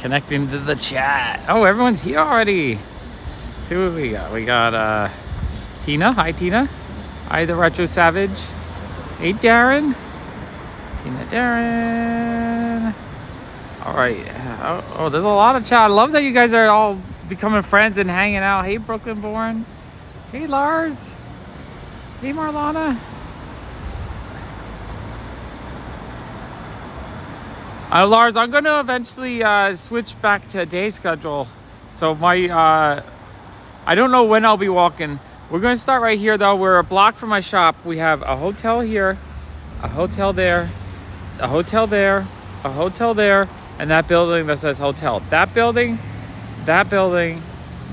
Connecting to the chat. Oh, everyone's here already. Let's see what we got. We got Tina. Hi, Tina. Hi, the Retro Savage. Hey, Darren. Tina, Darren. All right. Oh, there's a lot of chat. I love that you guys are all becoming friends and hanging out. Hey, Brooklyn Born. Hey, Lars. Hey, Marlana. Lars, I'm going to eventually switch back to a day schedule. So I don't know when I'll be walking. We're going to start right here, though. We're a block from my shop. We have a hotel here, a hotel there, a hotel there, a hotel there, and that building that says hotel. That building, that building,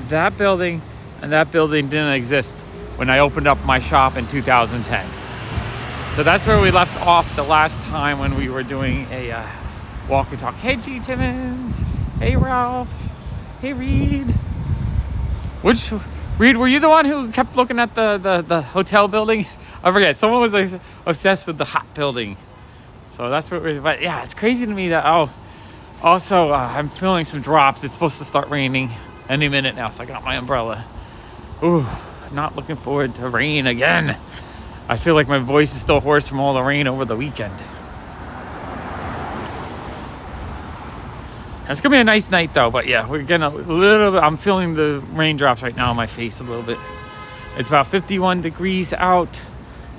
that building, and that building didn't exist when I opened up my shop in 2010. So that's where we left off the last time when we were doing a walk and talk. Hey, G. Timmons. Hey, Ralph. Hey, Reed. Reed, were you the one who kept looking at the hotel building? I forget. Someone was obsessed with the hot building. So that's what but yeah, it's crazy to me that, also, I'm feeling some drops. It's supposed to start raining any minute now, so I got my umbrella. Ooh, not looking forward to rain again. I feel like my voice is still hoarse from all the rain over the weekend. It's gonna be a nice night though, but yeah, we're getting a little bit, I'm feeling the raindrops right now on my face a little bit. It's about 51 degrees out,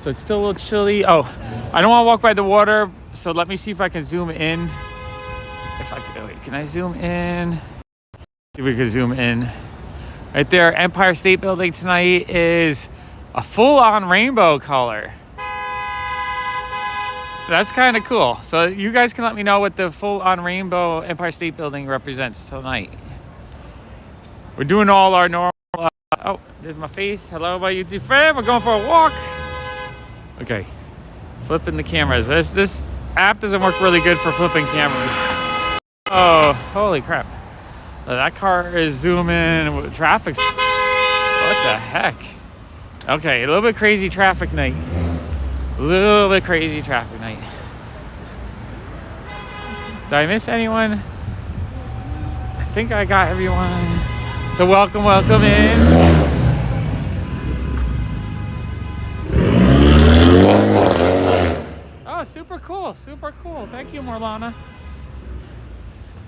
so it's still a little chilly. Oh, I don't want to walk by the water, so let me see if I can zoom in. Wait, can I zoom in? See if we can zoom in. Right there, Empire State Building tonight is a full-on rainbow color. That's kind of cool. So you guys can let me know what the full-on rainbow Empire State Building represents tonight. We're doing all our normal... oh, there's my face. Hello, my YouTube friend. We're going for a walk. Okay. Flipping the cameras. This app doesn't work really good for flipping cameras. Oh, holy crap. That car is zooming. Traffic's... what the heck? Okay, a little bit crazy traffic night. A little bit crazy traffic night. Did I miss anyone? I think I got everyone. So welcome in. Oh, super cool. Thank you, Marlana.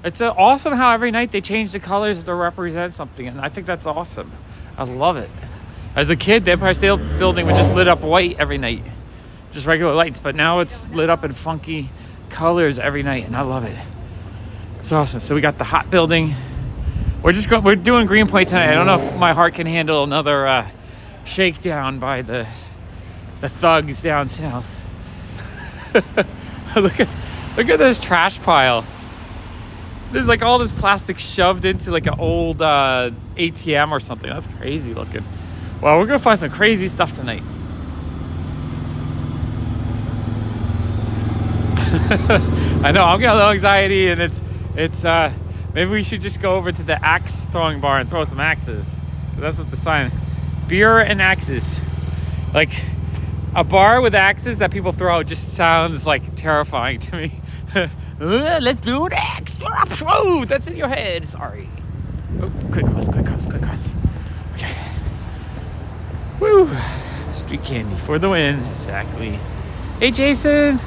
It's awesome how every night they change the colors to represent something, and I think that's awesome. I love it. As a kid, the Empire State Building was just lit up white every night. Just regular lights, but now it's lit up in funky colors every night, and I love it. It's awesome. So we got the hot building. We're doing Greenpoint tonight. I don't know if my heart can handle another shakedown by the thugs down south. Look at this trash pile. There's like all this plastic shoved into like an old ATM or something. That's crazy looking. Well, we're gonna find some crazy stuff tonight. I know, I'm getting a little anxiety, and it's maybe we should just go over to the axe throwing bar and throw some axes. That's what the sign, beer and axes. Like a bar with axes that people throw just sounds like terrifying to me. Let's do an axe. Oh, that's in your head. Sorry. Oh, quick cross. Okay. Woo. Street candy for the win. Exactly. Hey, Jason.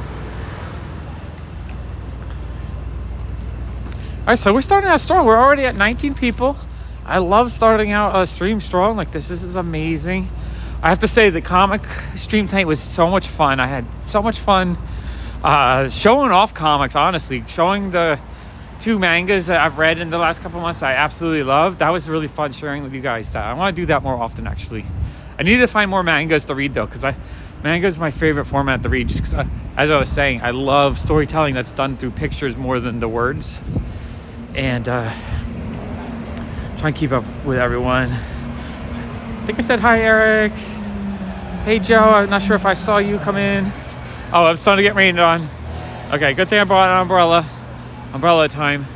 All right, so we're starting out strong. We're already at 19 people. I love starting out a stream strong like this. This is amazing. I have to say the comic stream tonight was so much fun. I had so much fun showing off comics, honestly. Showing the 2 mangas that I've read in the last couple months I absolutely love. That was really fun sharing with you guys. I want to do that more often, actually. I need to find more mangas to read, though, because manga is my favorite format to read. Just because, as I was saying, I love storytelling that's done through pictures more than the words. And try and keep up with everyone. I think I said hi, Eric. Hey, Joe. I'm not sure if I saw you come in. Oh, I'm starting to get rained on. Okay, good thing I brought an umbrella. Umbrella time.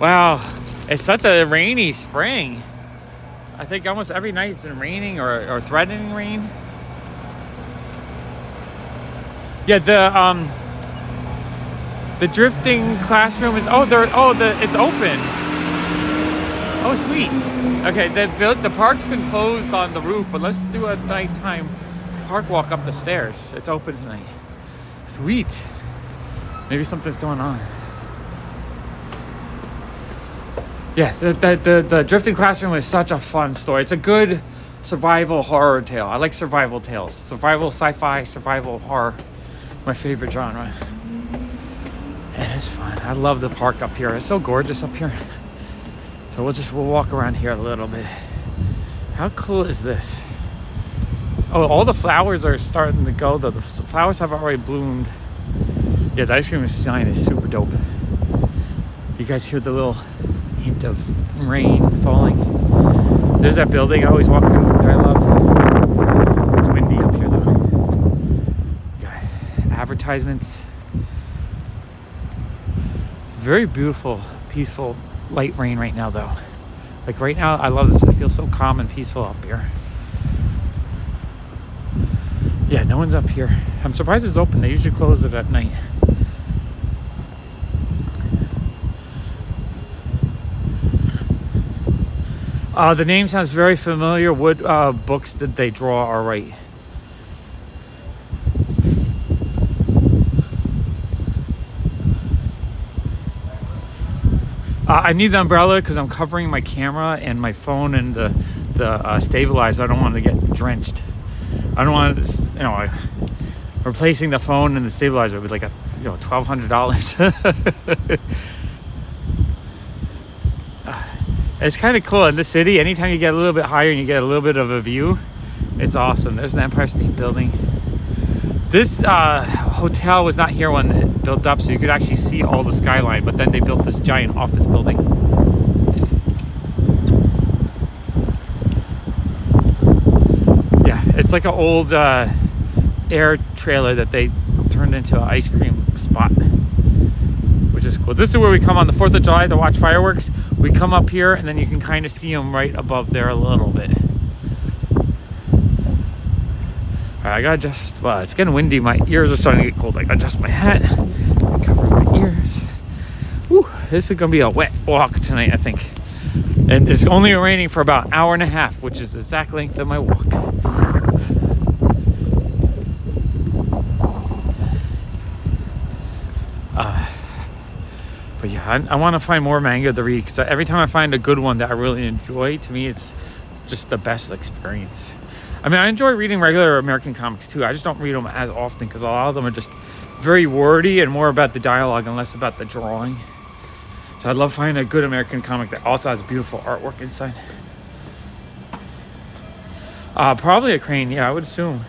Wow, it's such a rainy spring. I think almost every night it's been raining or threatening rain. Yeah, The drifting classroom is it's open. Oh, sweet. Okay, the park's been closed on the roof, but let's do a nighttime park walk up the stairs. It's open tonight. Sweet. Maybe something's going on. Yeah, the drifting classroom is such a fun story. It's a good survival horror tale. I like survival tales. Survival sci-fi, survival horror. My favorite genre. It is fun. I love the park up here. It's so gorgeous up here. So we'll walk around here a little bit. How cool is this? Oh, all the flowers are starting to go though. The flowers have already bloomed. Yeah, the ice cream sign is super dope. You guys hear the little hint of rain falling? There's that building I always walk through that I love. It's windy up here though. Got advertisements. It's very beautiful, peaceful, light rain right now though. Like right now, I love this. It feels so calm and peaceful up here. Yeah, no one's up here. I'm surprised it's open. They usually close it at night. The name sounds very familiar. What books did they draw or write? I need the umbrella because I'm covering my camera and my phone and the stabilizer. I don't want to get drenched. I don't want to, replacing the phone and the stabilizer would be like $1,200. It's kind of cool in the city. Anytime you get a little bit higher and you get a little bit of a view, it's awesome. There's the Empire State Building. This hotel was not here when it built up, so you could actually see all the skyline, but then they built this giant office building. Yeah, it's like an old air trailer that they turned into an ice cream spot, which is cool. This is where we come on the 4th of July to watch fireworks. We come up here and then you can kind of see them right above there a little bit. Alright, I gotta adjust. It's getting windy. My ears are starting to get cold. I gotta adjust my hat, cover my ears. Whew, this is gonna be a wet walk tonight, I think. And it's only raining for about an hour and a half, which is the exact length of my walk. But yeah, I want to find more manga to read because every time I find a good one that I really enjoy, to me, it's just the best experience. I mean, I enjoy reading regular American comics too. I just don't read them as often because a lot of them are just very wordy and more about the dialogue and less about the drawing. So I'd love finding a good American comic that also has beautiful artwork inside. Probably a crane. Yeah, I would assume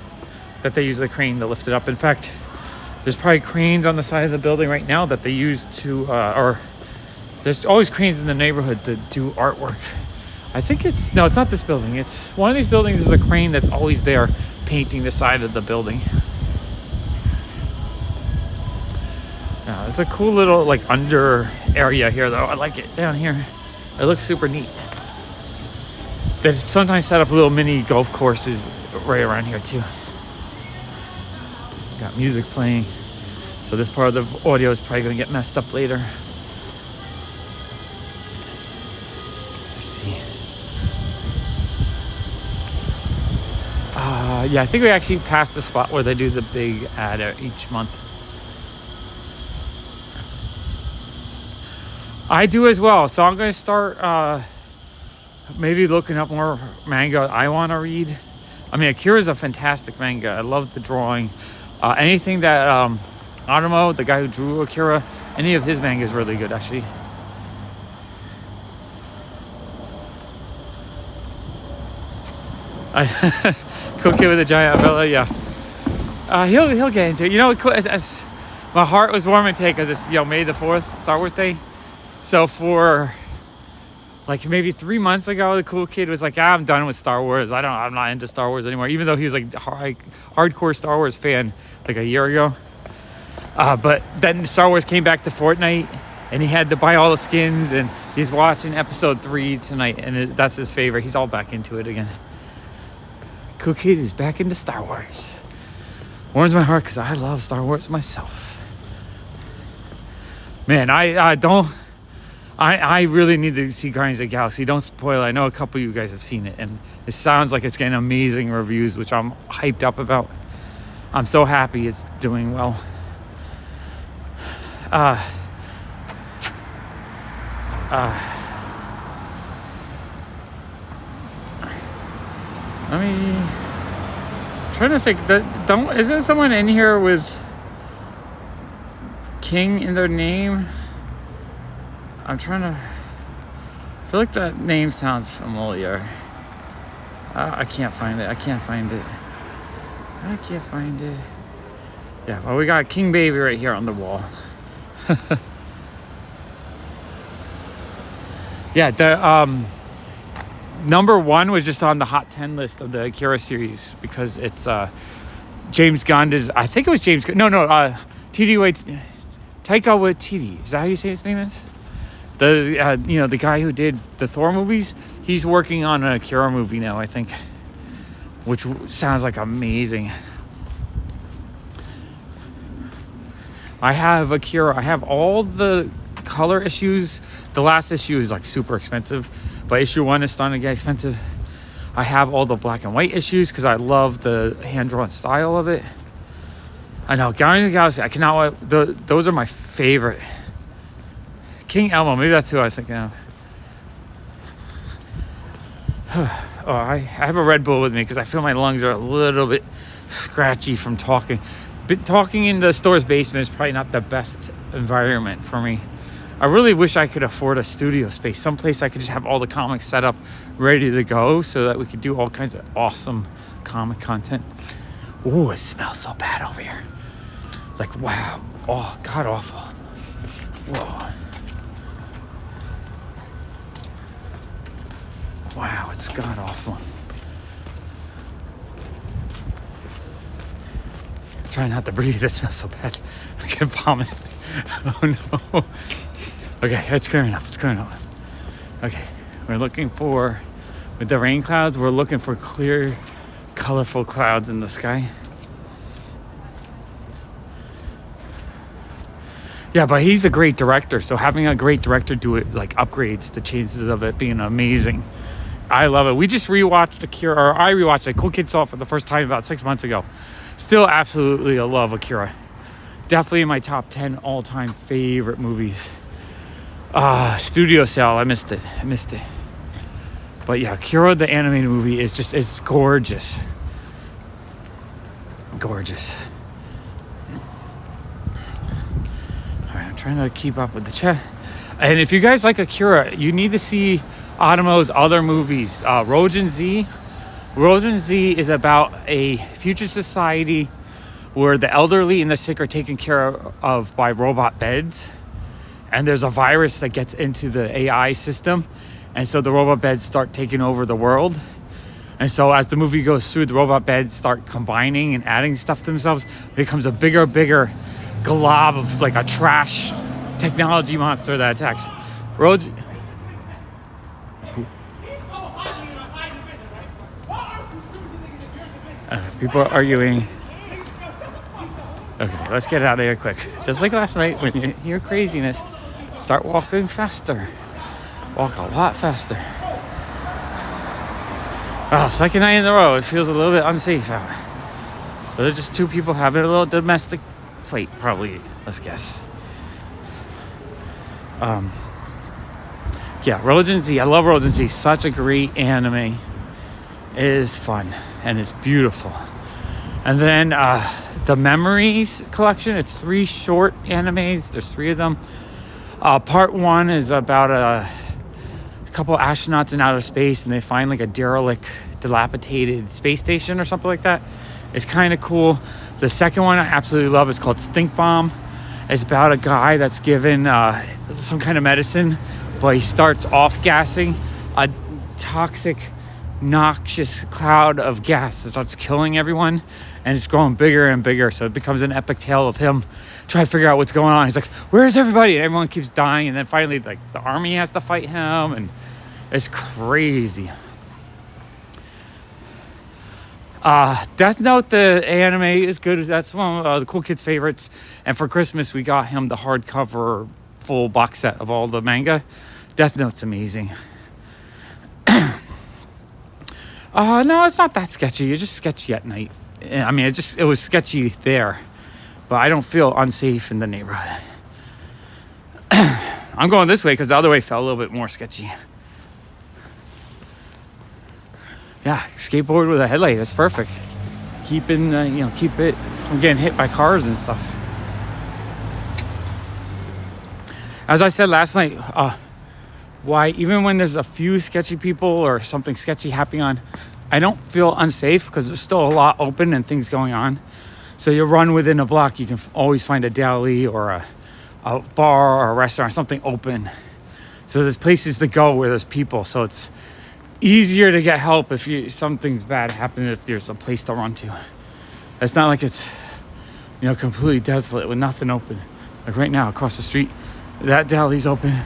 that they use the crane to lift it up. In fact, there's probably cranes on the side of the building right now that they use to, or there's always cranes in the neighborhood to do artwork. I think it's not this building. It's one of these buildings is a crane that's always there painting the side of the building. Yeah, it's a cool little like under area here though. I like it down here. It looks super neat. They sometimes set up little mini golf courses right around here too. Got music playing, so this part of the audio is probably going to get messed up later. Let's see. Yeah, I think we actually passed the spot where they do the big ad each month. I do as well, so I'm going to start maybe looking up more manga I want to read. I mean, Akira is a fantastic manga. I love the drawing. Anything that Otomo, the guy who drew Akira, any of his manga is really good, actually. Cool kid with a giant umbrella, yeah. He'll get into it. You know, as my heart was warming today because it's May the 4th, Star Wars Day. So for like maybe 3 months ago, the cool kid was like, I'm done with Star Wars. I'm not into Star Wars anymore. Even though he was like hardcore Star Wars fan like a year ago. But then Star Wars came back to Fortnite and he had to buy all the skins and he's watching episode 3 tonight and that's his favorite. He's all back into it again. Cool kid is back into Star Wars. Warms my heart because I love Star Wars myself. Man, I don't. I really need to see Guardians of the Galaxy. Don't spoil it. I know a couple of you guys have seen it, and it sounds like it's getting amazing reviews, which I'm hyped up about. I'm so happy it's doing well. I mean, I'm trying to think that isn't someone in here with King in their name? I feel like that name sounds familiar. I can't find it. Yeah, well, we got King Baby right here on the wall. Yeah, the number 1 was just on the hot 10 list of the Akira series because it's James Gunn I think it was James Gunn. No, Taika Waititi. Is that how you say his name is? The guy who did the Thor movies. He's working on an Akira movie now, I think, which sounds like amazing. I have Akira. I have all the color issues. The last issue is like super expensive, but issue 1 is starting to get expensive. I have all the black and white issues because I love the hand-drawn style of it. I know, Guardians of the Galaxy, I cannot wait. Those are my favorite. King Elmo, maybe that's who I was thinking of. Oh, I have a Red Bull with me because I feel my lungs are a little bit scratchy from talking. But talking in the store's basement is probably not the best environment for me. I really wish I could afford a studio space, someplace I could just have all the comics set up, ready to go, so that we could do all kinds of awesome comic content. Ooh, it smells so bad over here. Like, wow. Oh, god awful. Whoa. Wow, it's god awful. Try not to breathe. It smells so bad. I can vomit. Oh no. Okay, it's clearing up. Okay, we're looking for, with the rain clouds, we're looking for clear, colorful clouds in the sky. Yeah, but he's a great director, so having a great director do it like upgrades the chances of it being amazing. I love it. We just rewatched Akira, or I rewatched it. Cool Kid saw it for the first time about 6 months ago. Still absolutely a love Akira. Definitely in my top 10 all-time favorite movies. Studio Cell, I missed it. But yeah, Akira, the animated movie, it's gorgeous. Gorgeous. Alright, I'm trying to keep up with the chat. And if you guys like Akira, you need to see Otomo's other movies. Rojin Z. Rojin Z is about a future society where the elderly and the sick are taken care of by robot beds. And there's a virus that gets into the AI system. And so the robot beds start taking over the world. And so as the movie goes through, the robot beds start combining and adding stuff to themselves. It becomes a bigger glob of like a trash technology monster that attacks. People are arguing. Okay, let's get out of here quick. Just like last night, when you hear craziness, start walking faster. Walk a lot faster. Oh, second night in a row, it feels a little bit unsafe out. Those are just two people having a little domestic fight, probably, let's guess. Yeah, Rojin Z. I love Rojin Z. Such a great anime. It is fun and it's beautiful. And then the Memories collection, it's 3 short animes. There's 3 of them. Part 1 is about a couple astronauts in outer space and they find like a derelict, dilapidated space station or something like that. It's kind of cool. The second one I absolutely love. It's called Stink Bomb. It's about a guy that's given some kind of medicine, but he starts off gassing a toxic, noxious cloud of gas that starts killing everyone, and it's growing bigger and bigger. So it becomes an epic tale of him trying to figure out what's going on. He's like, where's everybody? And everyone keeps dying, and then finally like the army has to fight him, and it's crazy. Death Note, the anime, is good. That's one of the Cool Kids' favorites. And for Christmas, we got him the hardcover full box set of all the manga. Death Note's amazing. No, it's not that sketchy. You're just sketchy at night. I mean, it was sketchy there, but I don't feel unsafe in the neighborhood. I'm going this way because the other way felt a little bit more sketchy. Yeah, skateboard with a headlight. That's perfect. Keep it from getting hit by cars and stuff. As I said last night, why even when there's a few sketchy people or something sketchy happening on, I don't feel unsafe because there's still a lot open and things going on. So you run within a block, you can always find a deli or a bar or a restaurant, something open. So there's places to go where there's people. So it's easier to get help if something's bad happening, if there's a place to run to. It's not like it's, completely desolate with nothing open. Like right now across the street, that deli's open.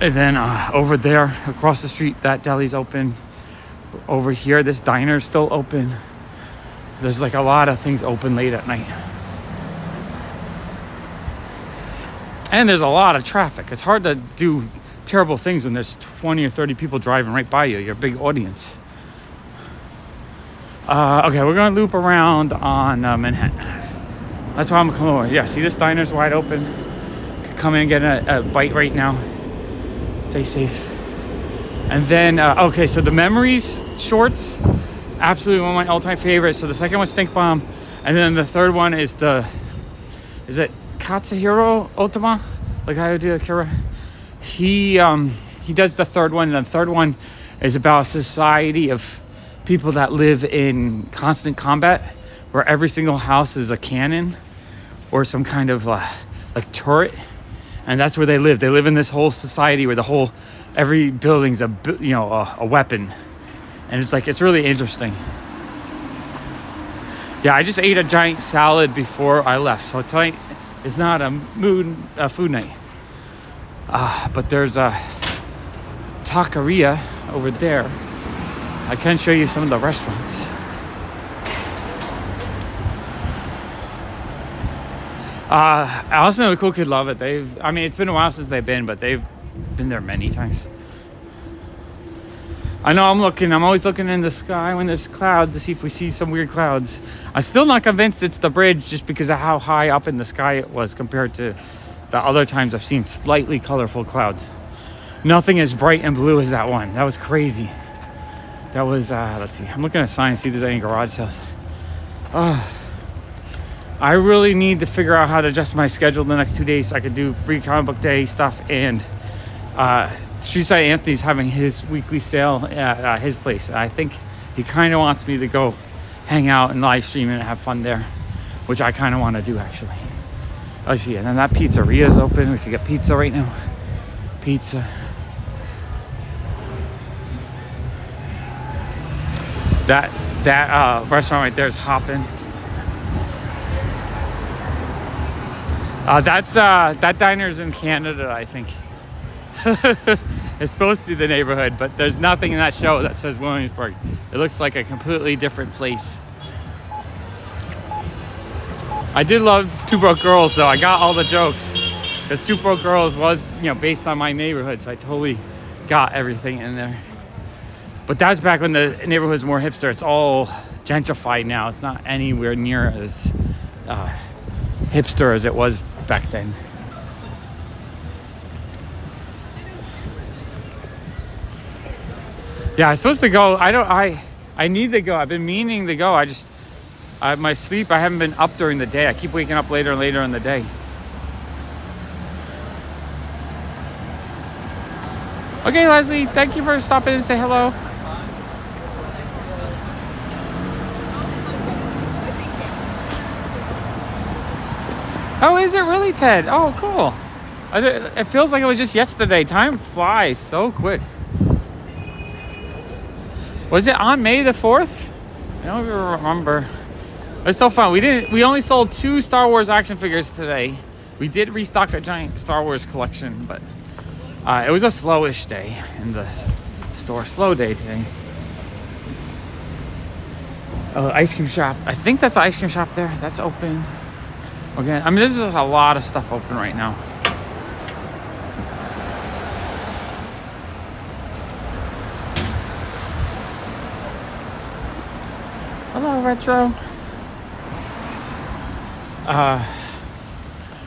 And then over there across the street, that deli's open. Over here, this diner's still open. There's like a lot of things open late at night. And there's a lot of traffic. It's hard to do terrible things when there's 20 or 30 people driving right by you. You're a big audience. Okay, we're going to loop around on Manhattan. That's why I'm coming over. Yeah, see this diner's wide open. Could come in and get a bite right now. Stay safe. And then, okay, so the Memories shorts, absolutely one of my all-time favorites. So the second one's Stink Bomb. And then the third one is is it Katsuhiro Otama? Like Hayao Akira? He does the third one. And the third one is about a society of people that live in constant combat, where every single house is a cannon or some kind of like turret. And that's where they live. They live in this whole society where every building's a weapon. And it's really interesting. Yeah, I just ate a giant salad before I left. So tonight is not a food night. But there's a taqueria over there. I can show you some of the restaurants. Allison and the Cool Kid love it. It's been a while since they've been, but they've been there many times. I know I'm always looking in the sky when there's clouds to see if we see some weird clouds. I'm still not convinced it's the bridge just because of how high up in the sky it was compared to the other times I've seen slightly colorful clouds. Nothing as bright and blue as that one. That was crazy. That was, let's see. I'm looking at signs, see if there's any garage sales. I really need to figure out how to adjust my schedule the next 2 days so I could do free comic book day stuff. And Streetside Anthony's having his weekly sale at his place. I think he kind of wants me to go hang out and live stream and have fun there, which I kind of want to do actually. Let's see, and then that pizzeria is open. We can get pizza right now. Pizza. That restaurant right there is hopping. That diner's in Canada, I think. It's supposed to be the neighborhood, but there's nothing in that show that says Williamsburg. It looks like a completely different place. I did love Two Broke Girls, though. I got all the jokes because Two Broke Girls was, based on my neighborhood, so I totally got everything in there. But that was back when the neighborhood was more hipster. It's all gentrified now. It's not anywhere near as hipster as it was back then. Yeah, I'm supposed to go. I need to go. I've been meaning to go. My sleep, I haven't been up during the day. I keep waking up later and later in the day. Okay, Leslie, thank you for stopping and say hello. Oh, is it really, Ted? Oh, cool. It feels like it was just yesterday. Time flies so quick. Was it on May the 4th? I don't even remember. It's so fun. We only sold 2 Star Wars action figures today. We did restock a giant Star Wars collection, but it was a slowish day in the store. Slow day today. Oh, ice cream shop. I think that's an ice cream shop there. That's open. Okay. There's just a lot of stuff open right now. Hello, Retro.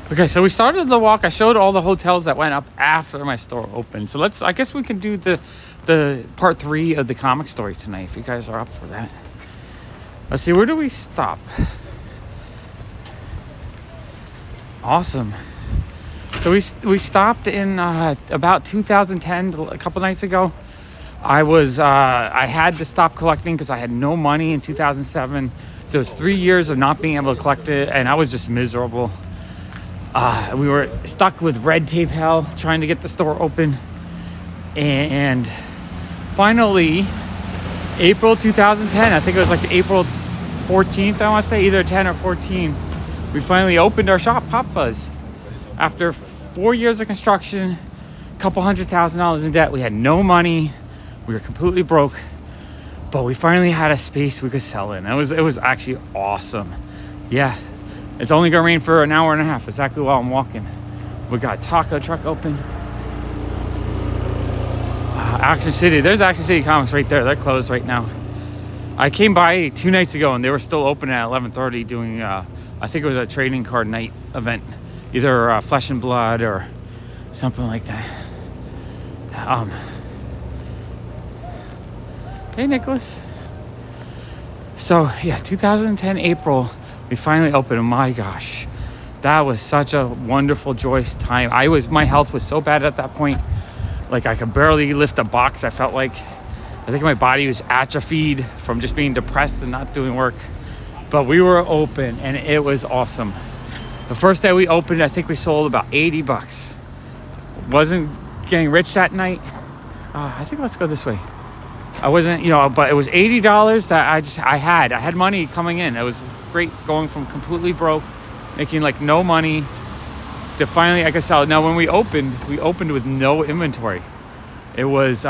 Okay, so we started the walk. I showed all the hotels that went up after my store opened. So I guess we can do the part 3 of the comic story tonight if you guys are up for that. Let's see, where do we stop? Awesome. So we stopped in about 2010, a couple nights ago. I had to stop collecting because I had no money in 2007. So it was 3 years of not being able to collect it, and I was just miserable. We were stuck with red tape hell trying to get the store open. And finally, April 2010, I think it was like April 14th, I want to say, either 10 or 14, we finally opened our shop, PopFuzz. After 4 years of construction, a couple $100,000 in debt, we had no money. We were completely broke, but we finally had a space we could sell in. It was actually awesome. Yeah, it's only gonna rain for an hour and a half, exactly while I'm walking. We got taco truck open. Action City, there's Action City Comics right there. They're closed right now. I came by 2 nights ago and they were still open at 11:30 doing, I think it was a trading card night event. Either Flesh and Blood or something like that. Hey, Nicholas. So, yeah, 2010 April, we finally opened. And my gosh, that was such a wonderful, joyous time. My health was so bad at that point. Like, I could barely lift a box. I felt like, I think my body was atrophied from just being depressed and not doing work. But we were open and it was awesome. The first day we opened, I think we sold about 80 bucks. Wasn't getting rich that night. I think let's go this way. I wasn't, but it was $80 that I had money coming in. It was great going from completely broke, making like no money, to finally I could sell. Now when we opened with no inventory. It was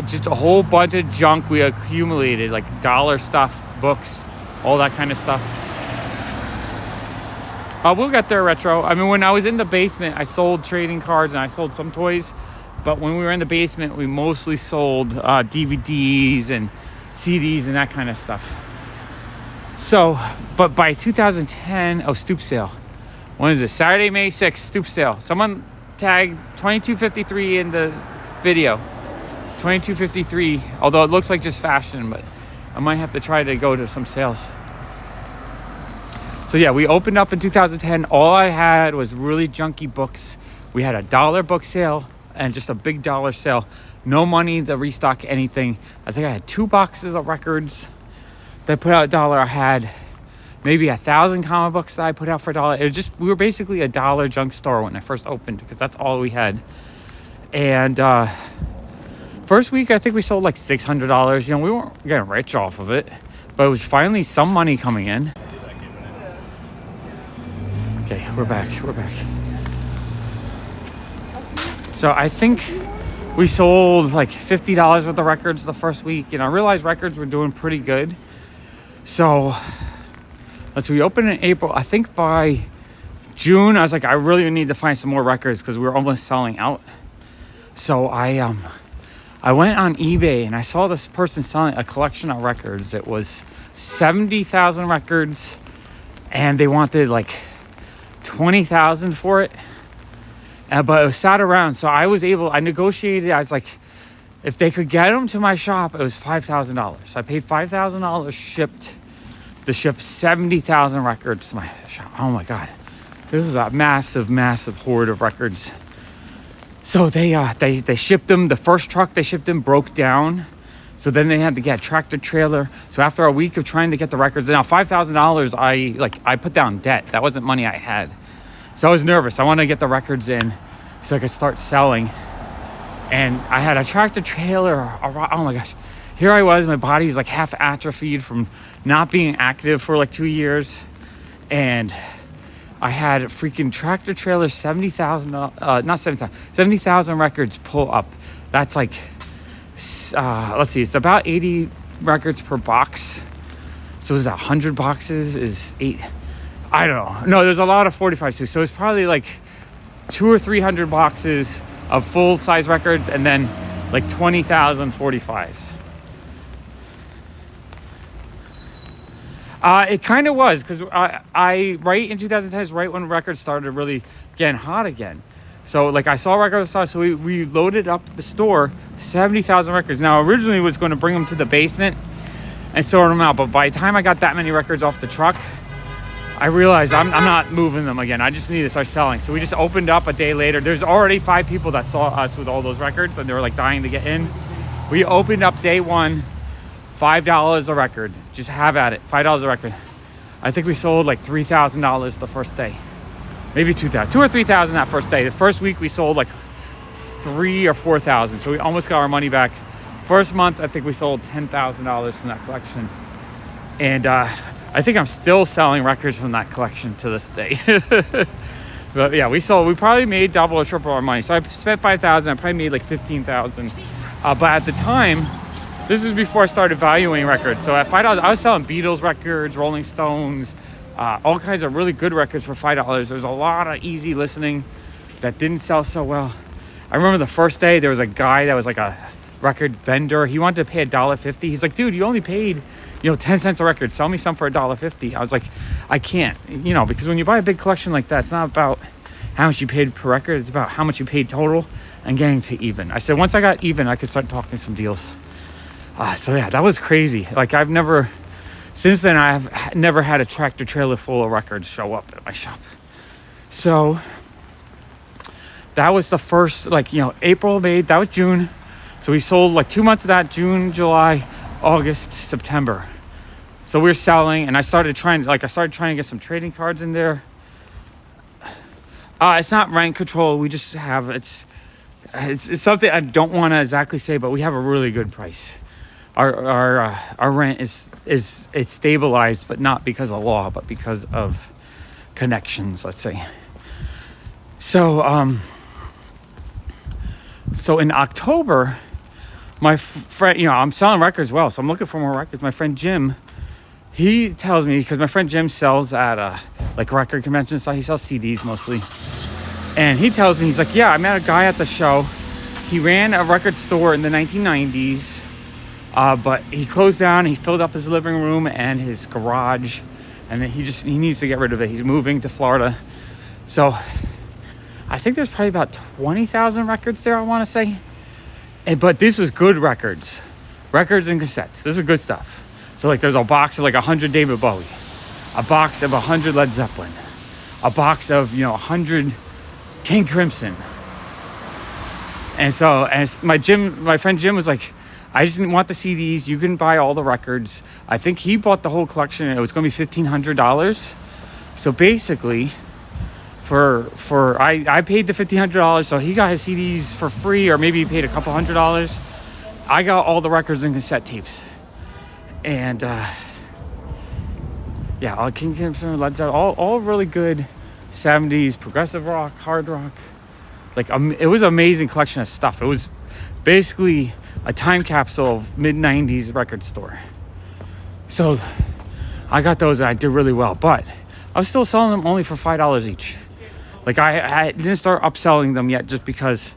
just a whole bunch of junk we accumulated, like dollar stuff, books, all that kind of stuff. We'll get there, Retro. I mean, when I was in the basement, I sold trading cards and I sold some toys. But when we were in the basement, we mostly sold DVDs and CDs and that kind of stuff. So, but by 2010, stoop sale. When is this? Saturday, May 6th, stoop sale. Someone tagged 2253 in the video. 2253, although it looks like just fashion, but I might have to try to go to some sales. So yeah, we opened up in 2010. All I had was really junky books. We had a $1 book sale and just a big dollar sale. No money to restock anything. I think I had 2 boxes of records that put out $1. I had maybe 1,000 comic books that I put out for $1. We were basically a $1 junk store when I first opened because that's all we had. And first week, I think we sold like $600. We weren't getting rich off of it, but it was finally some money coming in. Okay, we're back. So I think we sold like $50 worth of records the first week, and I realized records were doing pretty good. So we opened in April. I think by June, I was like, I really need to find some more records because we were almost selling out. So I went on eBay and I saw this person selling a collection of records. It was 70,000 records, and they wanted like 20,000 for it. But it was sat around, so I negotiated. I was like, if they could get them to my shop, it was $5,000. So I paid $5,000 to ship 70,000 records to my shop. Oh my God, this is a massive hoard of records. So they shipped them. The first truck they shipped them broke down, so then they had to get a tractor trailer. So after a week of trying to get the records, now $5,000, I put down debt. That wasn't money I had. So I was nervous. I wanted to get the records in so I could start selling. And I had a tractor trailer. Oh my gosh. Here I was. My body's like half atrophied from not being active for like 2 years. And I had a freaking tractor trailer, 70,000 records pull up. That's like, let's see, it's about 80 records per box. So is that 100 boxes is 8? I don't know. No, there's a lot of 45s too. So it's probably like 200 or 300 boxes of full size records and then like 20,000 45s. It kind of was, because I right in 2010 is right when records started really getting hot again. So like I saw records, so we loaded up the store 70,000 records. Now originally was going to bring them to the basement and sort them out, but by the time I got that many records off the truck, I realized I'm not moving them again. I just need to start selling. So we just opened up a day later. There's already 5 people that saw us with all those records, and they were like dying to get in. We opened up day one, $5 a record. Just have at it, $5 a record. I think we sold like $3,000 the first day. Maybe 2,000, 2 or 3,000 that first day. The first week we sold like 3 or 4,000. So we almost got our money back. First month, I think we sold $10,000 from that collection. And I think I'm still selling records from that collection to this day. But yeah, we probably made double or triple our money. So I spent $5,000, I probably made like $15,000. But at the time, this was before I started valuing records. So at $5, I was selling Beatles records, Rolling Stones, all kinds of really good records for $5. There's a lot of easy listening that didn't sell so well. I remember the first day there was a guy that was like a record vendor. He wanted to pay $1.50. He's like, dude, you only paid 10 cents a record. Sell me some for $1.50. I was like, I can't, because when you buy a big collection like that, it's not about how much you paid per record. It's about how much you paid total and getting to even. I said, once I got even, I could start talking some deals. So yeah, that was crazy. Like since then, I've never had a tractor trailer full of records show up at my shop. So that was the first, April, May, that was June. So we sold like 2 months of that, June, July, August, September. So we were selling, and I started trying to get some trading cards in there. It's not rent control. We just have, it's something I don't want to exactly say, but we have a really good price. Our rent is stabilized, but not because of law, but because of connections, let's say. So so in October, my friend, I'm selling records well, so I'm looking for more records. My friend Jim, he tells me, because my friend Jim sells at record conventions, so he sells CDs mostly. And he tells me, he's like, yeah, I met a guy at the show. He ran a record store in the 1990s. But he closed down, he filled up his living room and his garage, and then he needs to get rid of it. He's moving to Florida. So I think there's probably about 20,000 records there, I want to say. But this was good records and cassettes. This is good stuff. So there's a box of 100 David Bowie, a box of 100 Led Zeppelin, a box of 100 King Crimson. And so my friend Jim was like, I just didn't want the CDs. You can buy all the records. I think he bought the whole collection. It was going to be $1,500. So basically, I paid the $1,500. So he got his CDs for free, or maybe he paid a couple $100. I got all the records and cassette tapes, and all King Crimson, Led Zeppelin, all really good 70s progressive rock, hard rock. It was an amazing collection of stuff. It was basically a time capsule of mid-90s record store. So I got those and I did really well, but I was still selling them only for $5 each. I didn't start upselling them yet, just because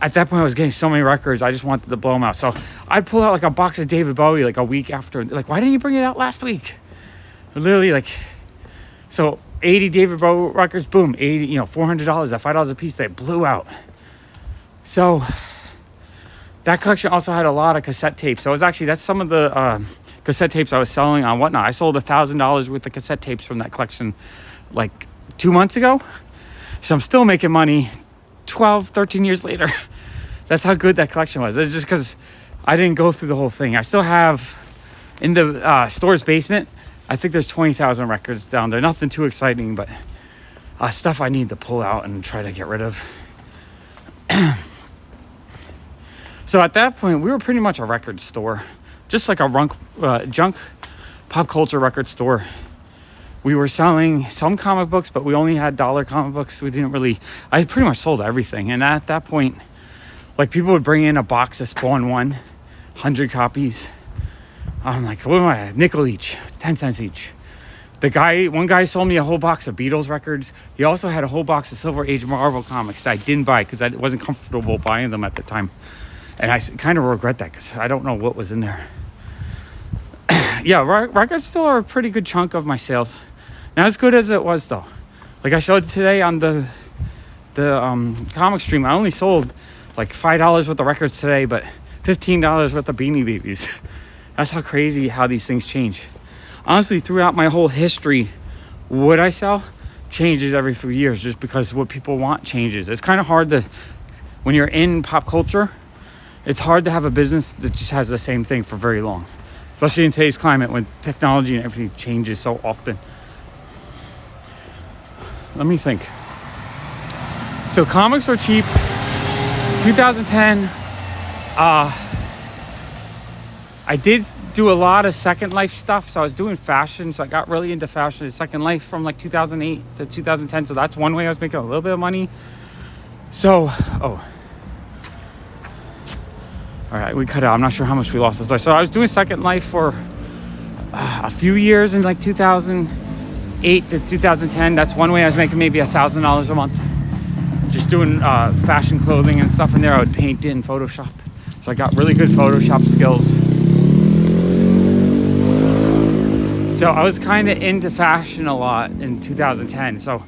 at that point I was getting so many records, I just wanted to blow them out. So I'd pull out a box of David Bowie a week after. Why didn't you bring it out last week? Literally so 80 David Bowie records, boom, 80, $400 at $5 a piece, they blew out. So that collection also had a lot of cassette tapes. So that's some of the cassette tapes I was selling on Whatnot. I sold $1,000 worth of cassette tapes from that collection 2 months ago. So I'm still making money 12, 13 years later. That's how good that collection was. It's just because I didn't go through the whole thing. I still have, in the store's basement, I think there's 20,000 records down there. Nothing too exciting, but stuff I need to pull out and try to get rid of. So at that point, we were pretty much a record store, just like a junk pop culture record store. We were selling some comic books, but we only had dollar comic books. I pretty much sold everything. And at that point, people would bring in a box of Spawn 100 copies. I'm like, what am I? Nickel each, 10 cents each. One guy sold me a whole box of Beatles records. He also had a whole box of Silver Age Marvel comics that I didn't buy because I wasn't comfortable buying them at the time. And I kind of regret that because I don't know what was in there. yeah, records still are a pretty good chunk of my sales. Not as good as it was though. Like I showed today on the comic stream, I only sold like $5 worth of records today, but $15 worth of Beanie Babies. That's how crazy how these things change. Honestly, throughout my whole history, what I sell changes every few years just because what people want changes. It's kind of hard to, when you're in pop culture, it's hard to have a business that just has the same thing for very long. Especially in today's climate when technology and everything changes so often. Let me think. So comics were cheap. 2010, I did do a lot of Second Life stuff. So I was doing fashion. So I got really into fashion at Second Life from like 2008 to 2010. So that's one way I was making a little bit of money. So, all right, we cut out. I'm not sure how much we lost. So I was doing Second Life for a few years in like 2008 to 2010. That's one way I was making maybe $1,000 a month. Just doing fashion clothing and stuff in there. I would paint in Photoshop. So I got really good Photoshop skills. So I was kind of into fashion a lot in 2010. So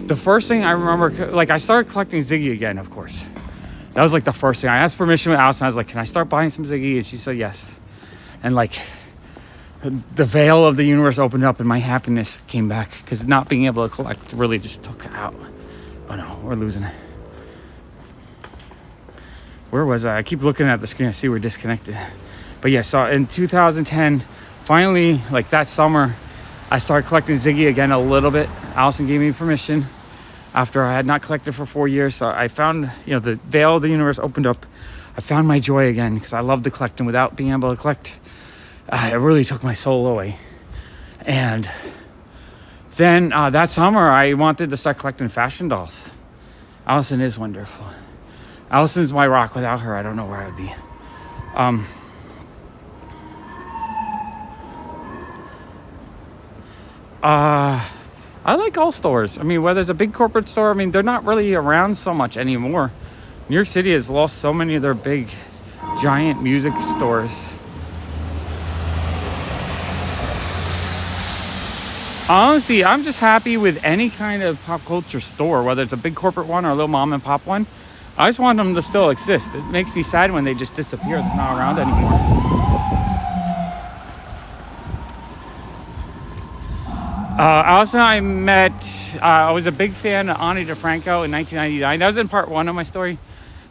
the first thing I remember, like I started collecting Ziggy again, of course. That was like the first thing. I asked permission with Allison. I was like, can I start buying some Ziggy? And she said yes. And like the veil of the universe opened up and my happiness came back because not being able to collect really just took it out. Oh no, we're losing it. Where was I? I keep looking at the screen. I see we're disconnected. But yeah, so in 2010, finally, like that summer, I started collecting Ziggy again a little bit. Allison gave me permission after I had not collected for 4 years. So I found, the veil of the universe opened up. I found my joy again because I loved the collecting. Without being able to collect, it really took my soul away. And then that summer, I wanted to start collecting fashion dolls. Allison is wonderful. Allison's my rock. Without her, I don't know where I would be. I like all stores. I mean, whether it's a big corporate store, I mean, they're not really around so much anymore. New York City has lost so many of their big, giant music stores. Honestly, I'm just happy with any kind of pop culture store, whether it's a big corporate one or a little mom and pop one. I just want them to still exist. It makes me sad when they just disappear. They're not around anymore. Allison and I met, I was a big fan of Ani DeFranco in 1999. That was in part one of my story.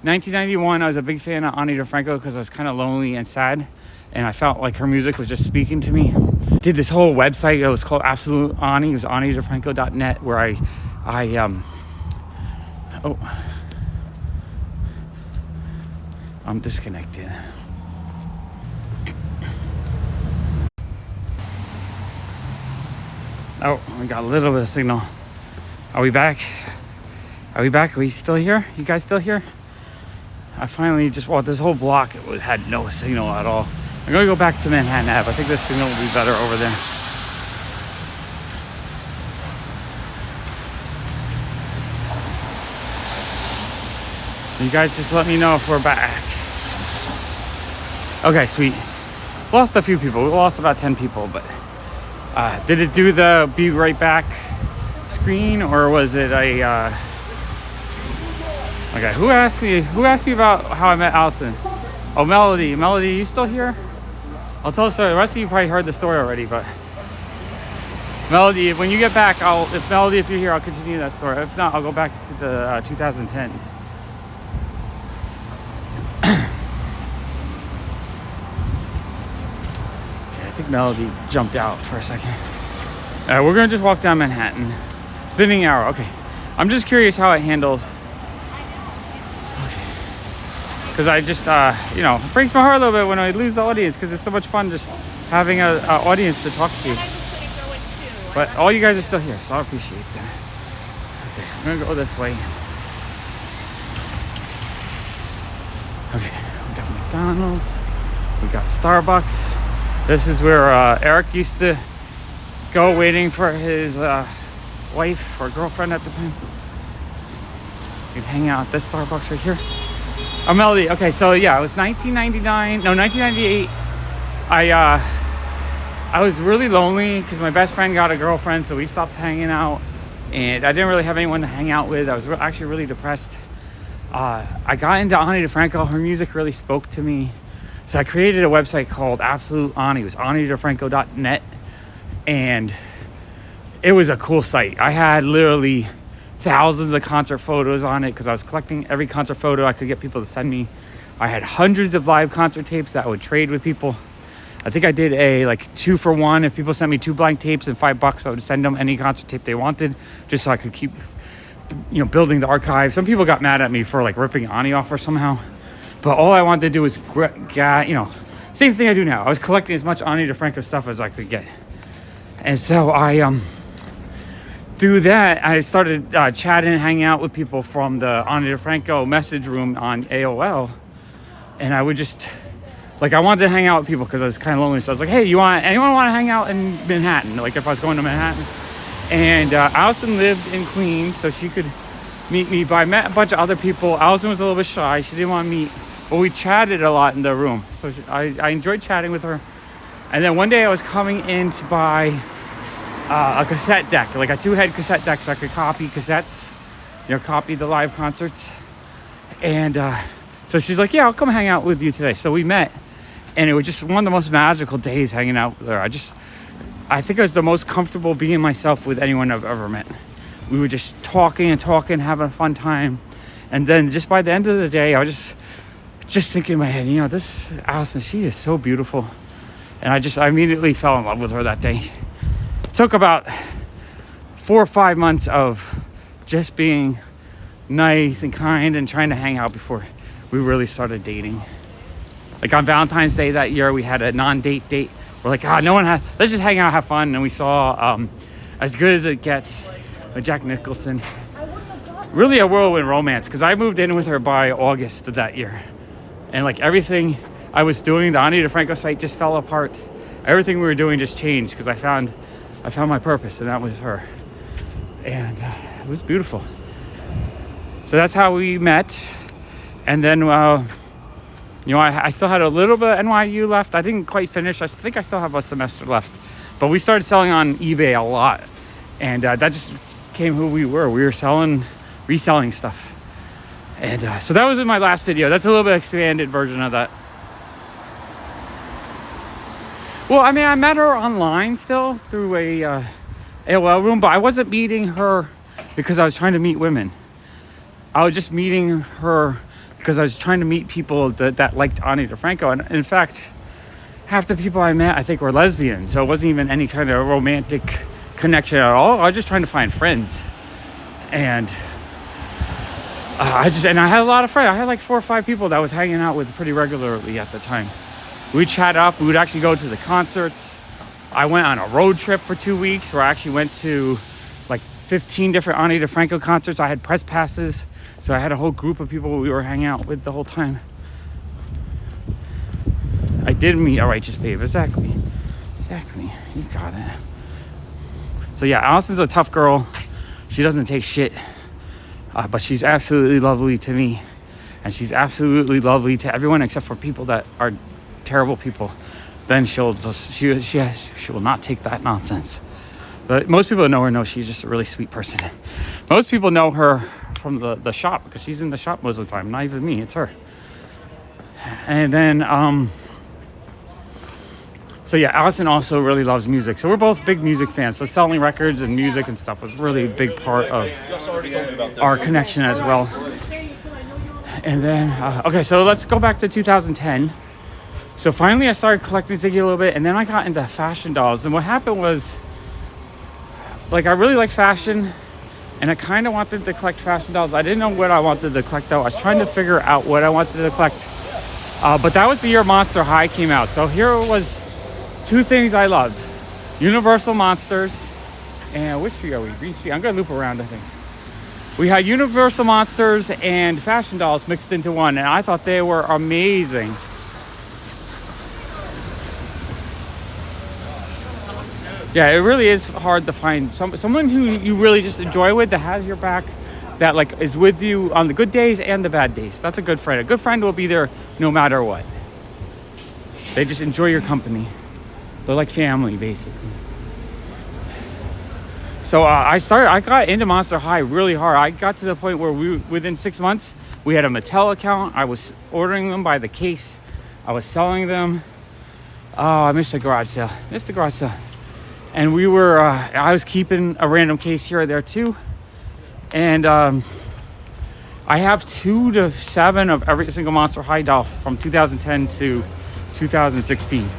1991, I was a big fan of Ani DeFranco because I was kind of lonely and sad. And I felt like her music was just speaking to me. Did this whole website. It was called Absolute Ani. It was AniDeFranco.net where I'm disconnected. Oh, we got a little bit of signal. Are we back? Are we still here? You guys still here? I finally just walked this whole block. It had no signal at all. I'm gonna go back to Manhattan Ave. I think the signal will be better over there. You guys just let me know if we're back. Okay, sweet. Lost a few people. We lost about 10 people, but did it do the be right back screen or was it a okay, who asked me about how I met Allison? Oh, Melody, are you still here? I'll tell the story. The rest of you probably heard the story already, but Melody, when you get back, if you're here, I'll continue that story. If not, I'll go back to the 2010s. I think Melody jumped out for a second. We're gonna just walk down Manhattan. Spinning Arrow. Okay, I'm just curious how it handles. Okay, because I just it breaks my heart a little bit when I lose the audience because it's so much fun just having an audience to talk to. But all you guys are still here, so I appreciate that. Okay, I'm gonna go this way. Okay, we got McDonald's. We got Starbucks. This is where Eric used to go waiting for his wife or girlfriend at the time. You'd hang out at this Starbucks right here. Oh, Melody. Okay, so yeah, it was 1998. I was really lonely because my best friend got a girlfriend, so we stopped hanging out, and I didn't really have anyone to hang out with. I was actually really depressed. I got into Ani DeFranco. Her music really spoke to me, so I created a website called Absolute Ani. It was anidefranco.net, and it was a cool site. I had literally thousands of concert photos on it because I was collecting every concert photo I could get people to send me. I had hundreds of live concert tapes that I would trade with people. I think I did a like 2-for-1. If people sent me 2 blank tapes and $5, I would send them any concert tape they wanted, just so I could keep, building the archive. Some people got mad at me for like ripping Ani off or somehow, but all I wanted to do was, same thing I do now. I was collecting as much Ani DeFranco stuff as I could get, and so I through that I started chatting and hanging out with people from the Ani DeFranco message room on AOL, and I would just. I wanted to hang out with people because I was kind of lonely. So I was like, hey, anyone want to hang out in Manhattan? Like if I was going to Manhattan. And Allison lived in Queens, so she could meet me. But I met a bunch of other people. Allison was a little bit shy. She didn't want to meet. But we chatted a lot in the room. So I enjoyed chatting with her. And then one day I was coming in to buy a cassette deck, like a 2-head cassette deck so I could copy cassettes, copy the live concerts. And so she's like, yeah, I'll come hang out with you today. So we met. And it was just one of the most magical days hanging out with her. I think I was the most comfortable being myself with anyone I've ever met. We were just talking, having a fun time. And then just by the end of the day, I was just thinking in my head, this Allison, she is so beautiful. And I immediately fell in love with her that day. It took about 4 or 5 months of just being nice and kind and trying to hang out before we really started dating. Like on Valentine's Day that year, we had a non-date date. We're like, let's just hang out, have fun. And we saw As Good as It Gets with Jack Nicholson. Really a whirlwind romance, because I moved in with her by August of that year. And like everything I was doing, the Ani DeFranco site just fell apart. Everything we were doing just changed because I found my purpose, and that was her. And it was beautiful. So that's how we met. And then I still had a little bit of NYU left. I didn't quite finish. I think I still have a semester left. But we started selling on eBay a lot. And that just became who we were. We were reselling stuff. And so that was in my last video. That's a little bit expanded version of that. Well, I met her online still through a AOL room. But I wasn't meeting her because I was trying to meet women. I was just meeting her because I was trying to meet people that liked Ani DeFranco. And in fact, half the people I met, I think, were lesbians. So it wasn't even any kind of romantic connection at all. I was just trying to find friends. And I had a lot of friends. I had like 4 or 5 people that I was hanging out with pretty regularly at the time. We'd chat up. We would actually go to the concerts. I went on a road trip for 2 weeks where I actually went to like 15 different Ani DeFranco concerts. I had press passes. So I had a whole group of people we were hanging out with the whole time. I did meet a righteous babe. Exactly. You got it. So yeah, Allison's a tough girl. She doesn't take shit. But she's absolutely lovely to me. And she's absolutely lovely to everyone except for people that are terrible people. Then she will not take that nonsense. But most people that know her know she's just a really sweet person. Most people know her from the shop because she's in the shop most of the time. Not even me, it's her. And then so yeah, Allison also really loves music, so we're both big music fans. So selling records and music and stuff was really a big part of our connection as well. And then okay, so let's go back to 2010. So finally I started collecting Ziggy a little bit, and then I got into fashion dolls. And what happened was, like, I really like fashion, and I kind of wanted to collect fashion dolls. I didn't know what I wanted to collect, though. I was trying to figure out what I wanted to collect. But that was the year Monster High came out. So here was 2 things I loved. Universal Monsters. And which street are we? Green Street. I'm going to loop around, I think. We had Universal Monsters and fashion dolls mixed into one. And I thought they were amazing. Yeah, it really is hard to find someone who you really just enjoy with, that has your back, that like is with you on the good days and the bad days. That's a good friend. A good friend will be there no matter what. They just enjoy your company. They're like family, basically. So I got into Monster High really hard. I got to the point where within 6 months, we had a Mattel account. I was ordering them by the case. I was selling them. Oh, I missed the garage sale. And I was keeping a random case here or there too. And I have 2 to 7 of every single Monster High doll from 2010 to 2016.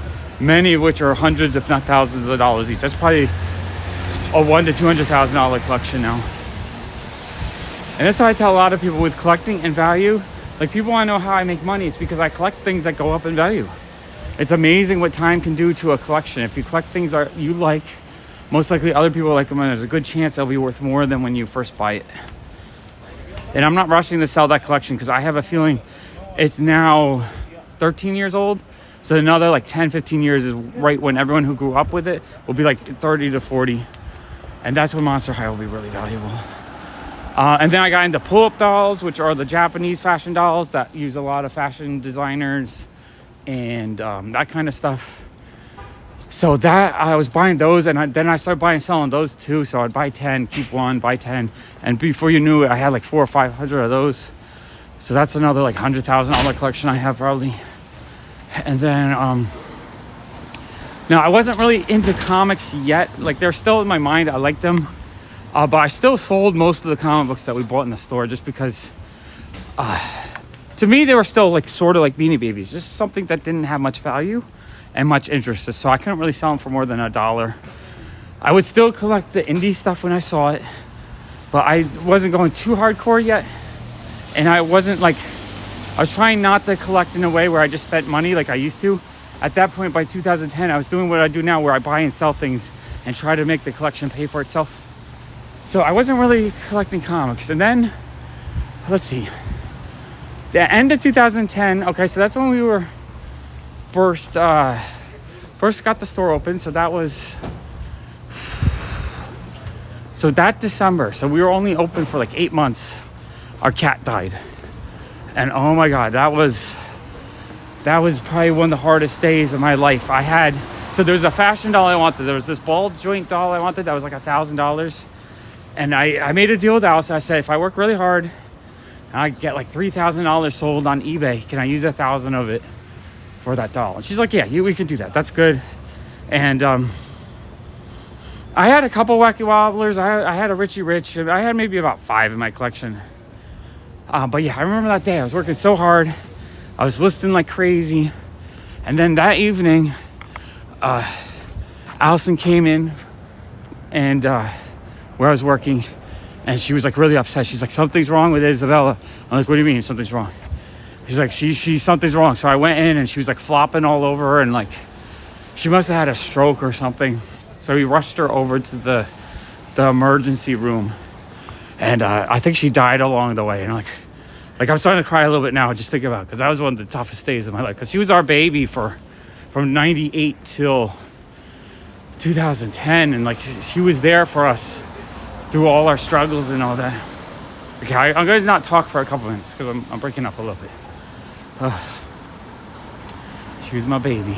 Many of which are hundreds, if not thousands of dollars each. That's probably a $100,000 to $200,000 collection now. And that's why I tell a lot of people with collecting and value, like people want to know how I make money. It's because I collect things that go up in value. It's amazing what time can do to a collection. If you collect things that you like, most likely other people like them, and there's a good chance they'll be worth more than when you first buy it. And I'm not rushing to sell that collection because I have a feeling it's now 13 years old. So another like 10, 15 years is right when everyone who grew up with it will be like 30 to 40. And that's when Monster High will be really valuable. And then I got into pull-up dolls, which are the Japanese fashion dolls that use a lot of fashion designers and that kind of stuff. So that I was buying those, and then I started buying and selling those too. So I'd buy 10, keep 1, buy 10, and before you knew it, I had like 400 or 500 of those. So that's another like $100,000 collection I have probably. And then now I wasn't really into comics yet. Like they're still in my mind. I like them, but I still sold most of the comic books that we bought in the store just because. To me, they were still like sort of like Beanie Babies, just something that didn't have much value and much interest. So I couldn't really sell them for more than $1. I would still collect the indie stuff when I saw it, but I wasn't going too hardcore yet. And I wasn't like, I was trying not to collect in a way where I just spent money like I used to. At that point, by 2010, I was doing what I do now, where I buy and sell things and try to make the collection pay for itself. So I wasn't really collecting comics. And then, let's see. The end of 2010, okay, so that's when we were first got the store open. So that was, so that December, so we were only open for like 8 months. Our cat died. And oh my God, that was probably one of the hardest days of my life. So there was a fashion doll I wanted. There was this ball joint doll I wanted that was like $1,000. And I made a deal with Alice. I said, if I work really hard, I get like $3,000 sold on eBay. Can I use 1,000 of it for that doll? And she's like, yeah, we can do that. That's good. And I had a couple Wacky Wobblers. I had a Richie Rich. I had maybe about 5 in my collection. But yeah, I remember that day. I was working so hard. I was listing like crazy. And then that evening, Allison came in and where I was working. And she was like really upset. She's like, something's wrong with Isabella. I'm like, what do you mean something's wrong? She's like, something's wrong. So I went in and she was like flopping all over her and like, she must have had a stroke or something. So we rushed her over to the emergency room. And I think she died along the way. And like I'm starting to cry a little bit now just thinking about it. Because that was one of the toughest days of my life. Because she was our baby from 98 till 2010. And like, she was there for us through all our struggles and all that. Okay, I'm going to not talk for a couple minutes because I'm breaking up a little bit. She was my baby.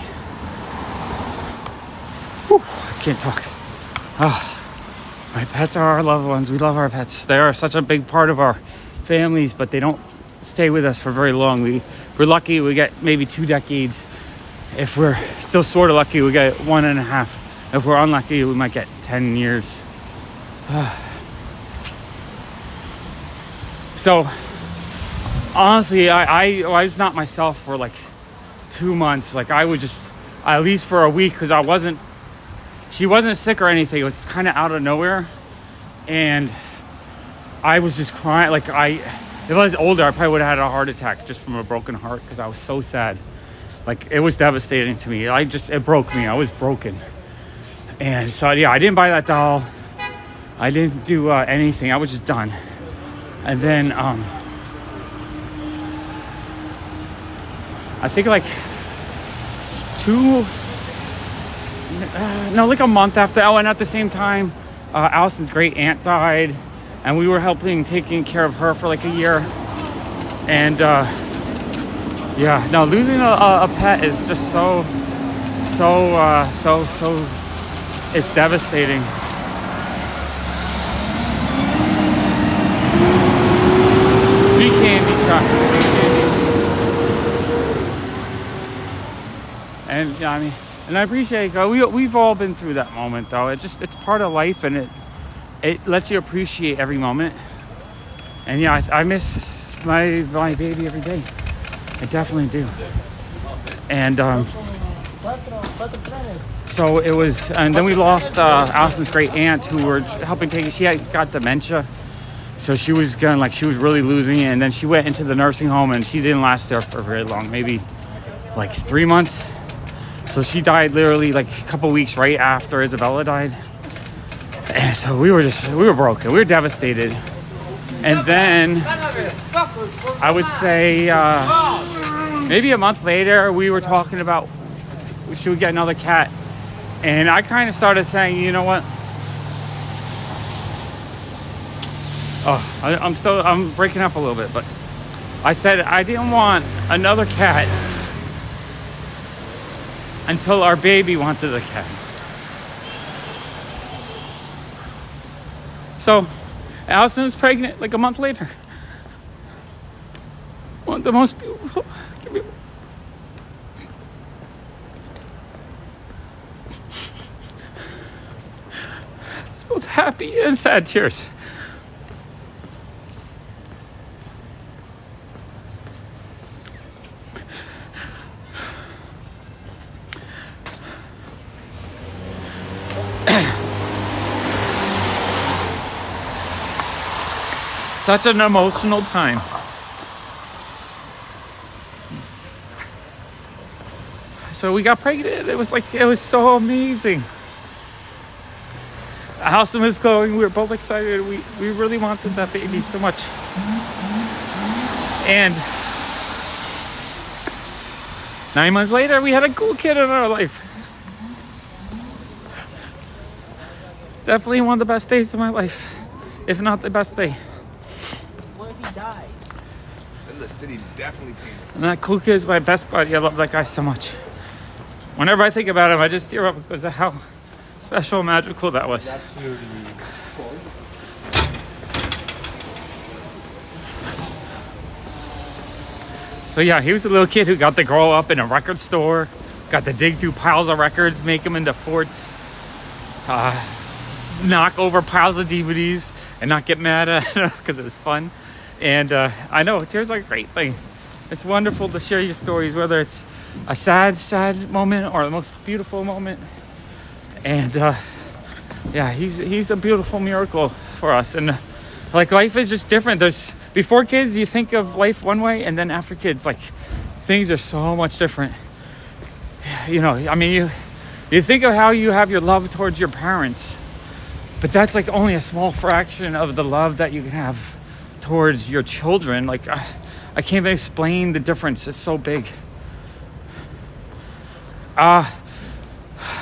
Whew, I can't talk. My pets are our loved ones. We love our pets. They are such a big part of our families, but they don't stay with us for very long. We're lucky we get maybe 2 decades. If we're still sort of lucky, we get 1.5. If we're unlucky, we might get 10 years. So honestly, I was not myself for like 2 months. Like I would just, at least for a week, because she wasn't sick or anything. It was kind of out of nowhere. And I was just crying. Like if I was older, I probably would have had a heart attack just from a broken heart because I was so sad. Like it was devastating to me. It broke me. I was broken. And so yeah, I didn't buy that doll. I didn't do anything. I was just done. And then I think like like a month after. Oh, and at the same time, Allison's great aunt died, and we were taking care of her for like a year. And losing a pet is just so it's devastating. Sweet candy, chocolate, sweet candy. And yeah, I mean, and I appreciate we've all been through that moment though. It's part of life, and it lets you appreciate every moment. And yeah, I miss my baby every day. I definitely do. And so it was, and then we lost Allison's great aunt, who were helping take. She got dementia, so she was really losing it. And then she went into the nursing home, and she didn't last there for very long, maybe like 3 months. So she died literally like a couple weeks right after Isabella died. And so we were broken. We were devastated. And then I would say maybe a month later, we were talking about should we get another cat. And I kind of started saying, you know what? Oh, I'm breaking up a little bit, but I said I didn't want another cat until our baby wanted a cat. So Allison was pregnant like a month later. One of the most beautiful. It's both happy and sad tears. Such an emotional time. So we got pregnant. It was so amazing. Allison was glowing. We were both excited. We really wanted that baby so much. And 9 months later, we had a cool kid in our life. Definitely one of the best days of my life, if not the best day. What if he dies? Then the city definitely painted. And that cool kid is my best buddy. I love that guy so much. Whenever I think about him, I just tear up because of how special and magical that was. Absolutely. So yeah, he was a little kid who got to grow up in a record store, got to dig through piles of records, make them into forts, knock over piles of DVDs and not get mad at it because it was fun. And I know tears are a great thing. It's wonderful to share your stories, whether it's a sad moment or the most beautiful moment. And yeah, he's a beautiful miracle for us. And like, life is just different. Before kids, you think of life one way, and then after kids, like, things are so much different. You know, I mean, you think of how you have your love towards your parents, but that's like only a small fraction of the love that you can have towards your children. Like, I can't even explain the difference. It's so big.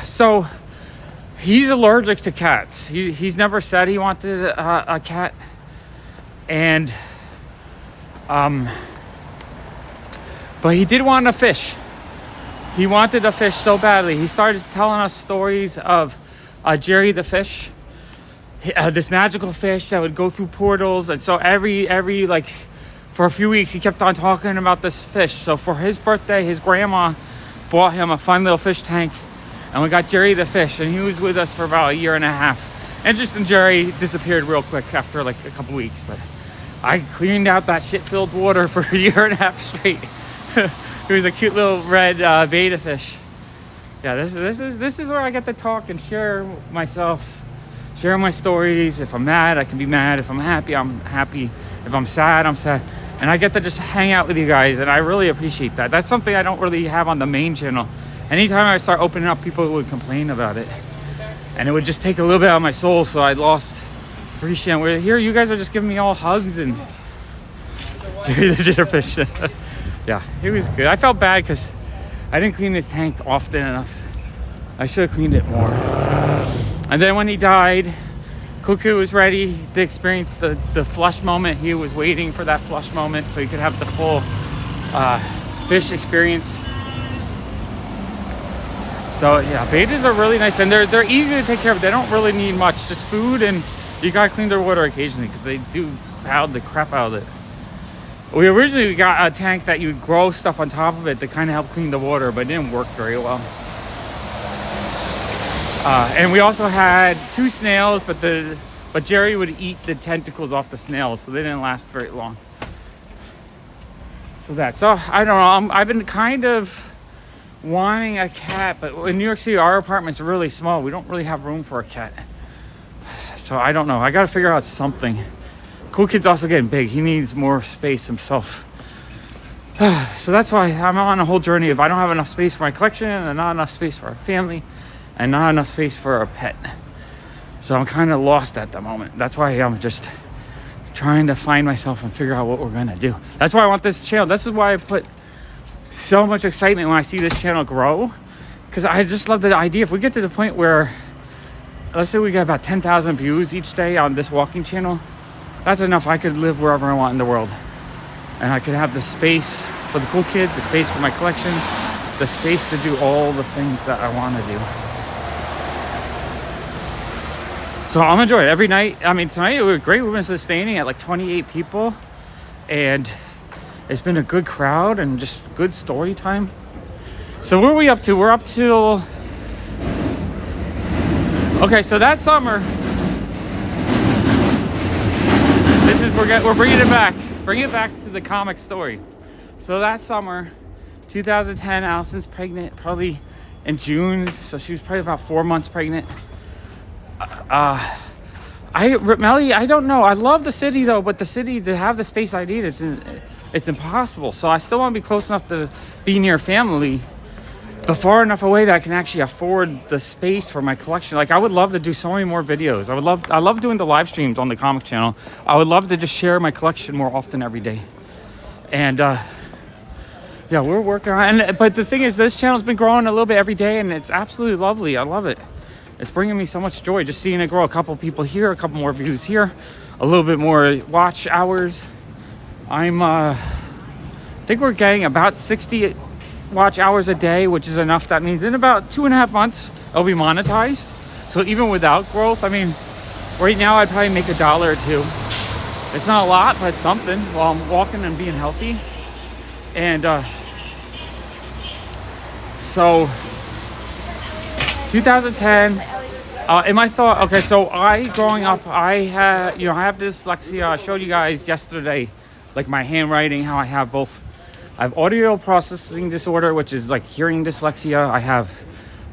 So he's allergic to cats. He's never said he wanted a cat. And but he did want a fish. He wanted a fish so badly. He started telling us stories of Jerry the fish, this magical fish that would go through portals. And so every like, for a few weeks, he kept on talking about this fish. So for his birthday, his grandma bought him a fun little fish tank, and we got Jerry the fish, and he was with us for about 1.5 years. Interesting, Jerry disappeared real quick after like a couple weeks, but I cleaned out that shit-filled water for 1.5 years straight. He was a cute little red betta fish. Yeah, this is where I get to talk and share myself, share my stories. If I'm mad, I can be mad. If I'm happy, I'm happy. If I'm sad, I'm sad. And I get to just hang out with you guys, and I really appreciate that. That's something I don't really have on the main channel. Anytime I start opening up, people would complain about it, and it would just take a little bit out of my soul. So I lost appreciation. We're here, you guys are just giving me all hugs and Jerry the jitterfish. Yeah, it was good. I felt bad because I didn't clean his tank often enough. I should have cleaned it more. And then when he died, Cuckoo was ready to experience the flush moment. He was waiting for that flush moment so he could have the full fish experience. So yeah, betas are really nice, and they're easy to take care of. They don't really need much, just food, and you gotta clean their water occasionally because they do pound the crap out of it. We originally got a tank that you would grow stuff on top of it to kind of help clean the water, but it didn't work very well. And we also had 2 snails, but Jerry would eat the tentacles off the snails, so they didn't last very long. So I don't know. I've been kind of wanting a cat, but in New York City, our apartment's really small. We don't really have room for a cat. So I don't know. I got to figure out something. Cool Kid's also getting big. He needs more space himself. So that's why I'm on a whole journey of I don't have enough space for my collection, and not enough space for our family, and not enough space for a pet. So I'm kind of lost at the moment. That's why I'm just trying to find myself and figure out what we're gonna do. That's why I want this channel. This is why I put so much excitement when I see this channel grow, because I just love the idea. If we get to the point where, let's say we get about 10,000 views each day on this walking channel, that's enough. I could live wherever I want in the world, and I could have the space for the Cool Kid, the space for my collection, the space to do all the things that I want to do. So I'm enjoying it every night. I mean, tonight it was great. We've been sustaining at like 28 people, and it's been a good crowd and just good story time. So where are we up to? We're up till, okay, so that summer, we're bringing it back. Bring it back to the comic story. So that summer, 2010, Allison's pregnant, probably in June. So she was probably about 4 months pregnant. Melly, I don't know. I love the city though, but the city, to have the space I need, it's impossible. So I still want to be close enough to be near family, but far enough away that I can actually afford the space for my collection. Like, I would love to do so many more videos. I love doing the live streams on the comic channel. I would love to just share my collection more often every day. And yeah, we're working on it. But the thing is, this channel's been growing a little bit every day, and it's absolutely lovely. I love it. It's bringing me so much joy just seeing it grow. A couple people here, a couple more views here, a little bit more watch hours. I think we're getting about 60 watch hours a day, which is enough. That means in about 2.5 months it'll be monetized. So even without growth, I mean, right now I'd probably make $1 or $2. It's not a lot, but it's something while I'm walking and being healthy. And so 2010, in my thought, okay, so growing up, I have dyslexia. I showed you guys yesterday, like my handwriting, how I have both. I have audio processing disorder, which is like hearing dyslexia. I have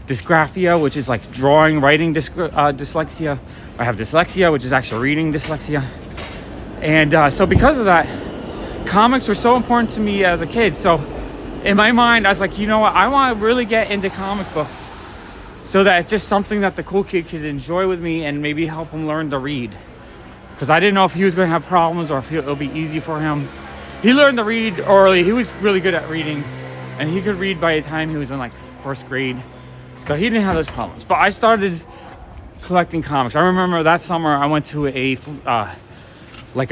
dysgraphia, which is like writing dyslexia. I have dyslexia, which is actually reading dyslexia. And so because of that, comics were so important to me as a kid. So in my mind, I was like, you know what? I want to really get into comic books so that it's just something that the Cool Kid could enjoy with me and maybe help him learn to read. Because I didn't know if he was going to have problems or if it'll be easy for him. He learned to read early. He was really good at reading, and he could read by the time he was in like 1st grade. So he didn't have those problems. But I started collecting comics. I remember that summer I went to a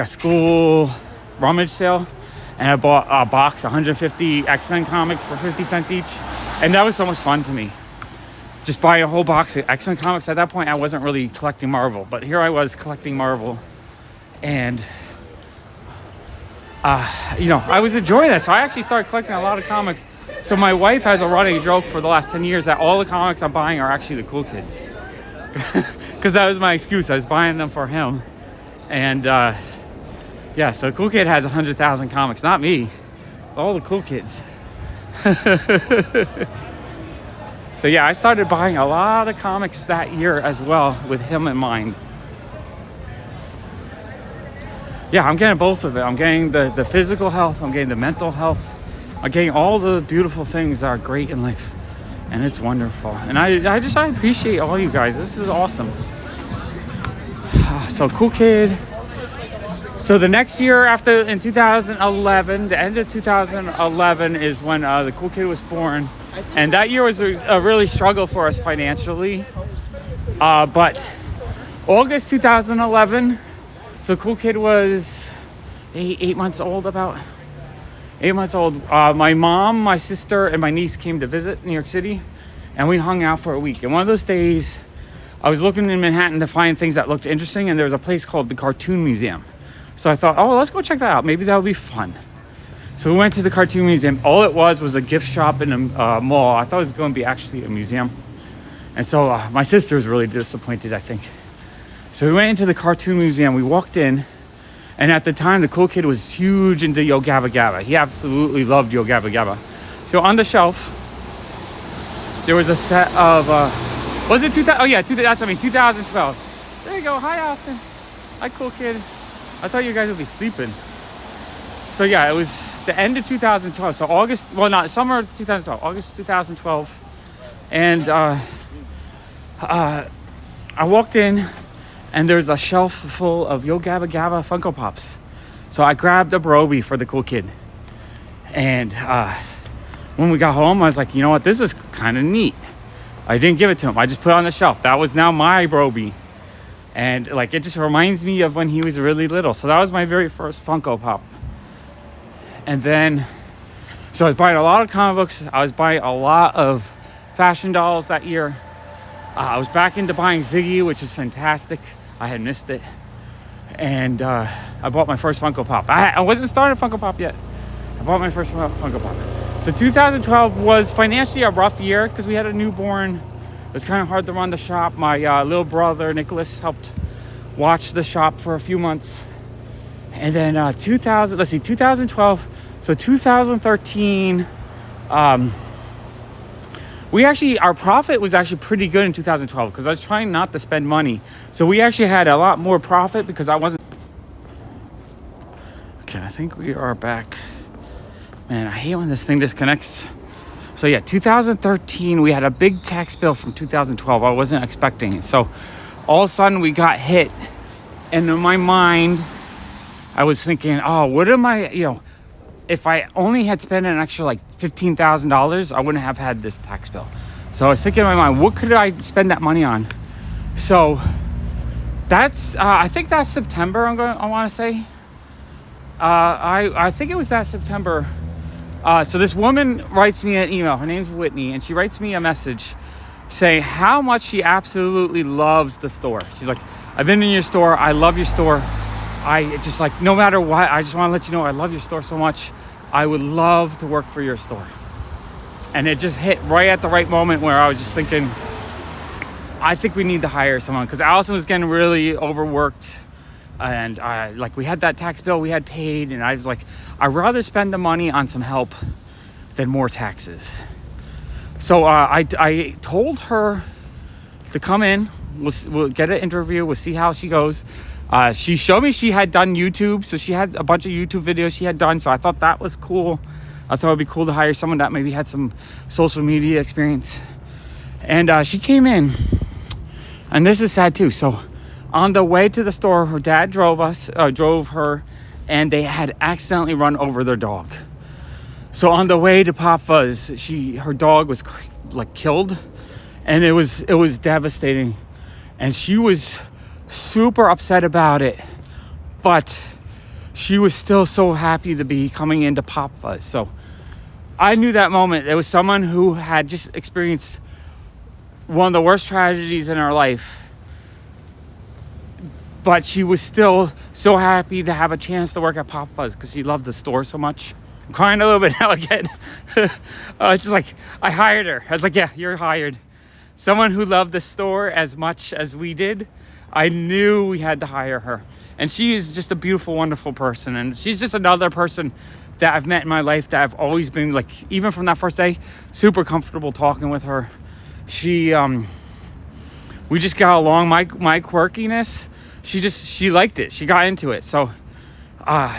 school rummage sale, and I bought a box, 150 X-Men comics for 50 cents each. And that was so much fun to me. Just buying a whole box of X-Men comics. At that point, I wasn't really collecting Marvel, but here I was collecting Marvel. And I was enjoying that. So I actually started collecting a lot of comics. So my wife has a running joke for the last 10 years that all the comics I'm buying are actually the Cool Kids. Because that was my excuse. I was buying them for him. And yeah, so Cool Kid has 100,000 comics. Not me. It's all the Cool Kids. So yeah, I started buying a lot of comics that year as well with him in mind. Yeah, I'm getting both of it. I'm getting the physical health. I'm getting the mental health. I'm getting all the beautiful things that are great in life. And it's wonderful. And I appreciate all you guys. This is awesome. So Cool Kid. So the next year in 2011, the end of 2011 is when the Cool Kid was born. And that year was a really struggle for us financially. But August 2011, so Cool Kid was 8 months old, about 8 months old. My mom, my sister, and my niece came to visit New York City. and we hung out for a week. And one of those days, I was looking in Manhattan to find things that looked interesting, and there was a place called the Cartoon Museum. So I thought, oh, let's go check that out. Maybe that would be fun. So we went to the Cartoon Museum. All it was a gift shop in a mall. I thought it was going to be actually a museum. And so my sister was really disappointed, I think. So we went into the Cartoon Museum. We walked in. And at the time, the cool kid was huge into Yo Gabba Gabba. He absolutely loved Yo Gabba Gabba. So on the shelf, there was a set of, was it 2000? Oh yeah, 2012. There you go. Hi, Allison. Hi, cool kid. I thought you guys would be sleeping. So yeah, it was the end of 2012. So summer 2012, August 2012. And I walked in, and there's a shelf full of Yo Gabba Gabba Funko Pops. So I grabbed a Broby for the cool kid. And when we got home, I was like, you know what? This is kind of neat. I didn't give it to him. I just put it on the shelf. That was now my Broby. And like, it just reminds me of when he was really little. So that was my very first Funko Pop. And then, so I was buying a lot of comic books. I was buying a lot of fashion dolls that year. I was back into buying Ziggy, which is fantastic. I had missed it. And I bought my first Funko Pop. I wasn't started Funko Pop yet. I bought my first Funko Pop. So 2012 was financially a rough year because we had a newborn. It was kind of hard to run the shop. My little brother, Nicholas, helped watch the shop for a few months. And then 2012. So 2013, our profit was actually pretty good in 2012 because I was trying not to spend money. So we actually had a lot more profit because I wasn't. Okay, I think we are back. Man, I hate when this thing disconnects. So yeah, 2013, we had a big tax bill from 2012. I wasn't expecting it. So all of a sudden we got hit. And in my mind, I was thinking, oh, what am I, if I only had spent an extra like $15,000, I wouldn't have had this tax bill. So I was thinking in my mind, what could I spend that money on? So that's, I think that's September, I want to say. I think it was that September. So this woman writes me an email. Her name's Whitney, and she writes me a message saying how much she absolutely loves the store. She's like, I've been in your store. I love your store. I just like, no matter what, I just want to let you know I love your store so much. I would love to work for your store. And it just hit right at the right moment where I was just thinking, I think we need to hire someone because Allison was getting really overworked. And we had that tax bill we had paid, and I was like, I'd rather spend the money on some help than more taxes. So I told her to come in. We'll get an interview. We'll see how she goes. She showed me she had done YouTube, so she had a bunch of YouTube videos she had done. So I thought that was cool. I thought it'd be cool to hire someone that maybe had some social media experience. And she came in, and this is sad too. So on the way to the store, her dad drove her, and they had accidentally run over their dog. So on the way to PopFuzz, her dog was like killed, and it was devastating, and she was super upset about it, but she was still so happy to be coming into PopFuzz. So I knew that moment it was someone who had just experienced one of the worst tragedies in her life, but she was still so happy to have a chance to work at PopFuzz because she loved the store so much. I'm crying a little bit now again. It's just like, I hired her. I was like, yeah, you're hired. Someone who loved the store as much as we did, I knew we had to hire her. And she is just a beautiful, wonderful person. And she's just another person that I've met in my life that I've always been, like, even from that first day, super comfortable talking with her. We just got along. My quirkiness, she liked it. She got into it. So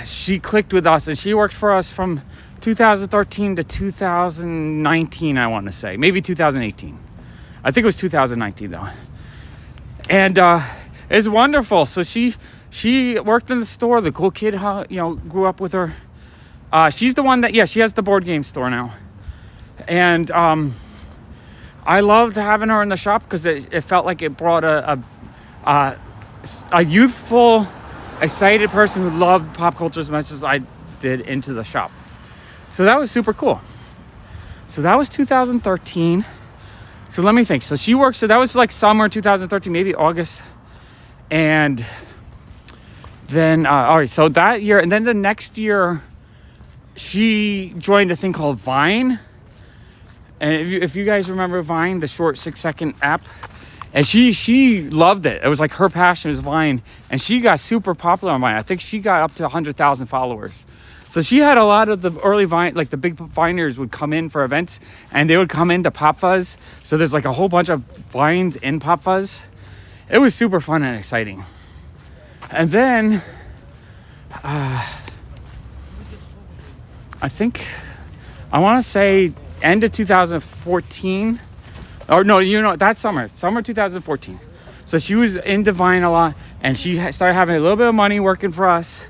she clicked with us, and she worked for us from 2013 to 2019, I want to say. Maybe 2018. I think it was 2019, though. And it's wonderful. So she worked in the store. The cool kid, grew up with her. She's the one that, she has the board game store now. And I loved having her in the shop because it felt like it brought a youthful, excited person who loved pop culture as much as I did into the shop. So that was super cool. So that was 2013. So let me think. So she worked, so that was like summer 2013, maybe August. And then, all right, so that year, and then the next year, she joined a thing called Vine. And if you guys remember Vine, the short 6-second app, and she loved it. It was like her passion was Vine, and she got super popular on Vine. I think she got up to 100,000 followers. So she had a lot of the early Vine, like the big Viners would come in for events, and they would come into PopFuzz. So there's like a whole bunch of Vines in PopFuzz. It was super fun and exciting. And then, I think, I want to say end of 2014. Or no, that summer 2014. So she was into Vine a lot, and she started having a little bit of money working for us.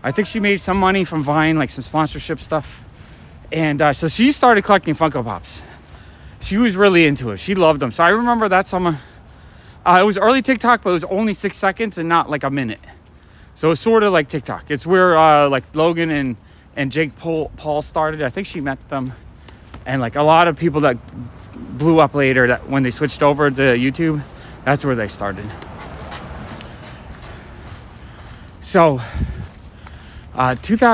I think she made some money from Vine, like some sponsorship stuff. And so she started collecting Funko Pops. She was really into it. She loved them. So I remember that summer. It was early TikTok, but it was only 6 seconds and not like a minute. So it's sort of like TikTok. It's where like Logan and Jake Paul started. I think she met them. And like a lot of people that blew up later, that when they switched over to YouTube, that's where they started. So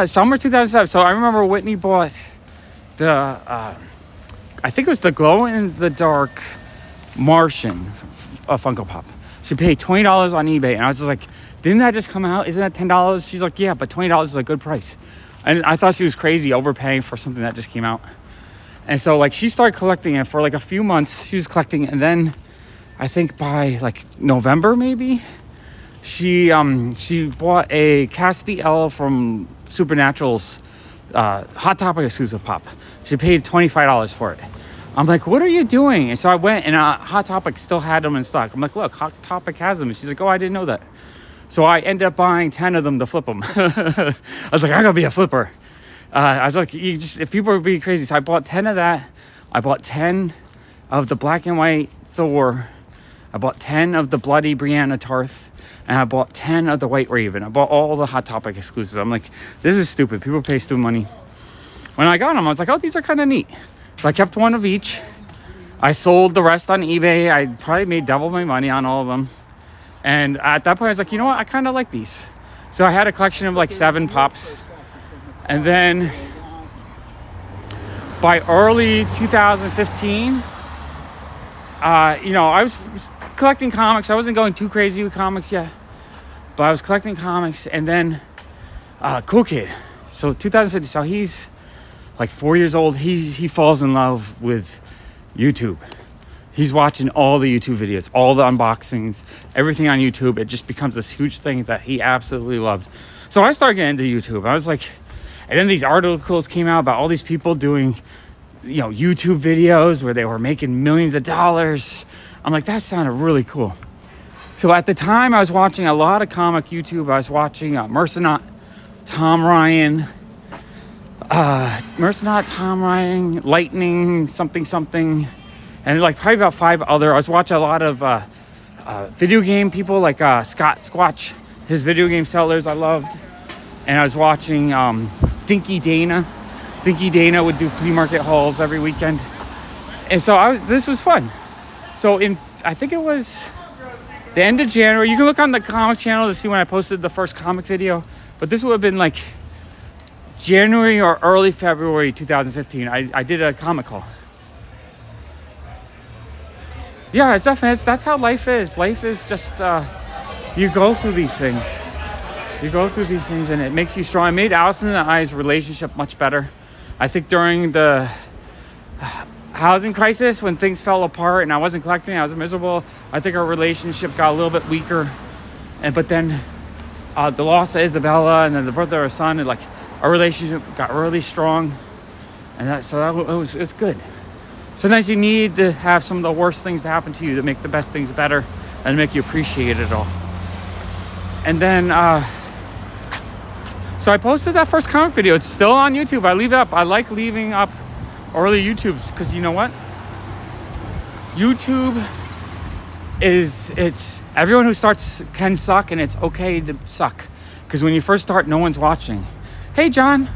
summer 2007. So I remember Whitney bought the I think it was the glow in the dark Martian Funko Pop. She paid $20 on eBay, and I was just like, didn't that just come out? Isn't that $10? She's like, yeah, but $20 is a good price. And I thought she was crazy overpaying for something that just came out. And so like she started collecting it for like a few months. She was collecting it, and then I think by like November maybe, she bought a Castiel from Supernatural's Hot Topic exclusive pop. She paid $25 for it. I'm like, what are you doing? And so I went, and Hot Topic still had them in stock. I'm like, look, Hot Topic has them. And she's like, oh, I didn't know that. So I ended up buying 10 of them to flip them. I was like, I'm gonna be a flipper. I was like, if people are being crazy. So I bought 10 of that. I bought 10 of the black and white Thor. I bought 10 of the bloody Brianna Tarth. And I bought 10 of the White Raven. I bought all the Hot Topic exclusives. I'm like, this is stupid. People pay stupid money. When I got them, I was like, oh, these are kind of neat. So I kept one of each. I sold the rest on eBay. I probably made double my money on all of them. And at that point, I was like, you know what? I kind of like these. So I had a collection of like 7 pops. And then by early 2015, I was collecting comics. I wasn't going too crazy with comics yet, but I was collecting comics. And then Cool Kid. So 2015. So he's like 4 years old. He falls in love with YouTube. He's watching all the YouTube videos, all the unboxings, everything on YouTube. It just becomes this huge thing that he absolutely loved. So I started getting into YouTube. I was like, and then these articles came out about all these people doing, YouTube videos where they were making millions of dollars. I'm like, that sounded really cool. So at the time, I was watching a lot of comic YouTube. I was watching Mercenaut, Tom Ryan, Lightning, something. And like probably about 5 other. I was watching a lot of video game people like Scott Squatch, his video game sellers I loved. And I was watching Dinky Dana. Dinky Dana would do flea market hauls every weekend. And so this was fun. So I think it was the end of January. You can look on the comic channel to see when I posted the first comic video. But this would have been like January or early February 2015. I did a comic haul. Yeah, it's definitely, that's how life is. Life is just, you go through these things. You go through these things and it makes you strong. It made Allison and I's relationship much better. I think during the housing crisis, when things fell apart and I wasn't collecting, I was miserable, I think our relationship got a little bit weaker. But then the loss of Isabella and then the birth of our son, and like our relationship got really strong. And it's good. Sometimes you need to have some of the worst things to happen to you to make the best things better and make you appreciate it all. And then, so I posted that first comic video. It's still on YouTube. I leave it up. I like leaving up early YouTubes because you know what? YouTube it's everyone who starts can suck, and it's okay to suck. Because when you first start, no one's watching. Hey, John.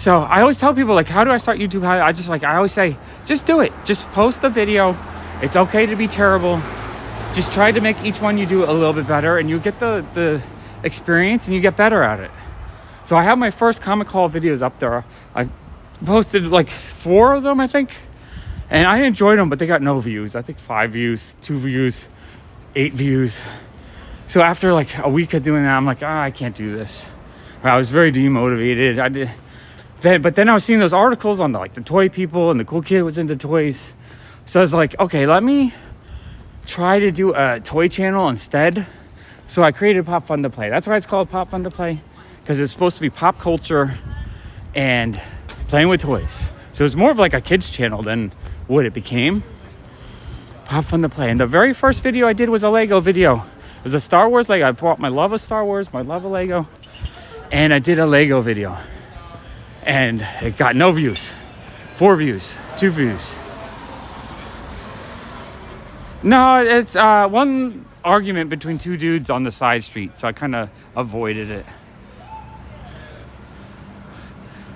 So I always tell people, like, how do I start YouTube? I always say, just do it. Just post the video. It's okay to be terrible. Just try to make each one you do a little bit better, and you get the experience and you get better at it. So I have my first Comic Haul videos up there. I posted like 4 of them, I think. And I enjoyed them, but they got no views. I think 5 views, 2 views, 8 views. So after like a week of doing that, I'm like, I can't do this. I was very demotivated. But then I was seeing those articles on the toy people, and the cool kid was into toys. So I was like, okay, let me try to do a toy channel instead. So I created Pop Fun to Play. That's why it's called Pop Fun to Play, because it's supposed to be pop culture and playing with toys. So it's more of like a kids channel than what it became. Pop Fun to Play. And the very first video I did was a Lego video. It was a Star Wars Lego. I brought my love of Star Wars, my love of Lego, and I did a Lego video. And it got no views. 4 views, 2 views. No, it's one argument between 2 dudes on the side street, so I kind of avoided it.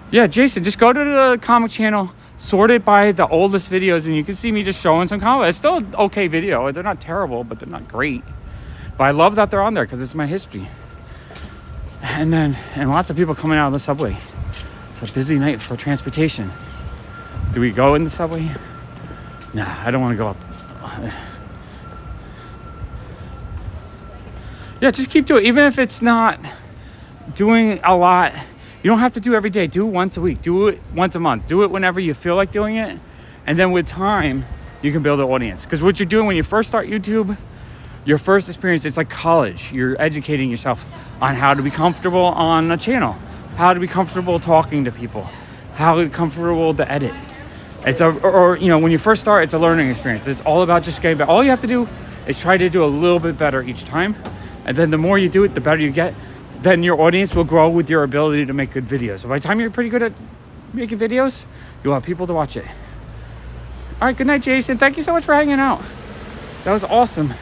Yeah, Jason, just go to the comic channel, sort it by the oldest videos, and you can see me just showing some comics. It's still an okay video. They're not terrible, but they're not great. But I love that they're on there because it's my history. And lots of people coming out of the subway. It's a busy night for transportation. Do we go in the subway? Nah, I don't want to go up. Yeah, just keep doing it. Even if it's not doing a lot, you don't have to do every day. Do it once a week. Do it once a month. Do it whenever you feel like doing it. And then with time, you can build an audience. Because what you're doing when you first start YouTube, your first experience, it's like college. You're educating yourself on how to be comfortable on a channel, how to be comfortable talking to people, how to be comfortable to edit. When you first start, it's a learning experience. It's all about just getting better. All you have to do is try to do a little bit better each time. And then the more you do it, the better you get. Then your audience will grow with your ability to make good videos. So by the time you're pretty good at making videos, you'll have people to watch it. All right, good night, Jason. Thank you so much for hanging out. That was awesome.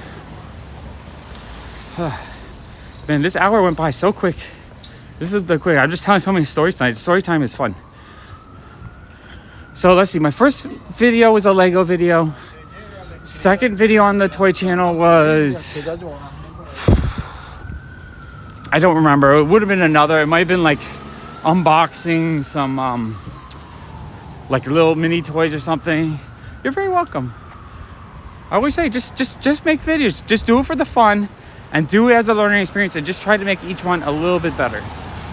Man, this hour went by so quick. This is the quick. I'm just telling so many stories tonight. Story time is fun. So let's see. My first video was a Lego video. Second video on the toy channel was... I don't remember. It would have been another. It might have been like unboxing some like little mini toys or something. You're very welcome. I always say just make videos. Just do it for the fun and do it as a learning experience, and just try to make each one a little bit better.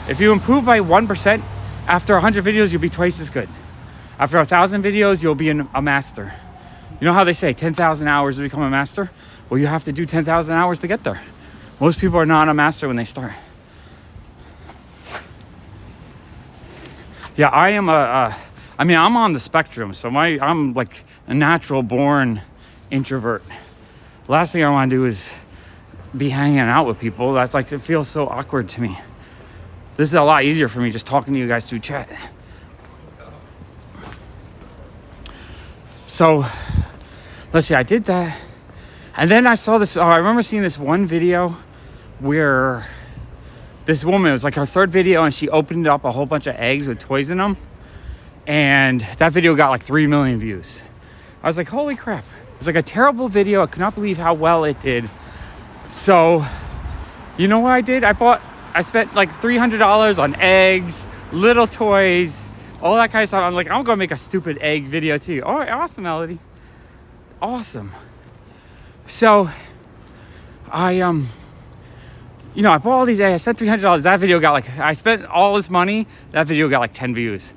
If you improve by 1%, after 100 videos, you'll be twice as good. After 1,000 videos, you'll be a master. You know how they say 10,000 hours to become a master? Well, you have to do 10,000 hours to get there. Most people are not a master when they start. Yeah, I'm on the spectrum, so I'm like a natural born introvert. The last thing I want to do is be hanging out with people. That's like, it feels so awkward to me. This is a lot easier for me just talking to you guys through chat. So, let's see, I did that. And then I saw this, I remember seeing this one video where this woman, it was like her 3rd video, and she opened up a whole bunch of eggs with toys in them. And that video got like 3 million views. I was like, holy crap. It was like a terrible video. I could not believe how well it did. So, you know what I did? I spent like $300 on eggs, little toys, all that kind of stuff. I'm like, I'm gonna make a stupid egg video too. All right, awesome, Melody. Awesome. So, I bought all these eggs. I spent $300. That video got I spent all this money. That video got like 10 views.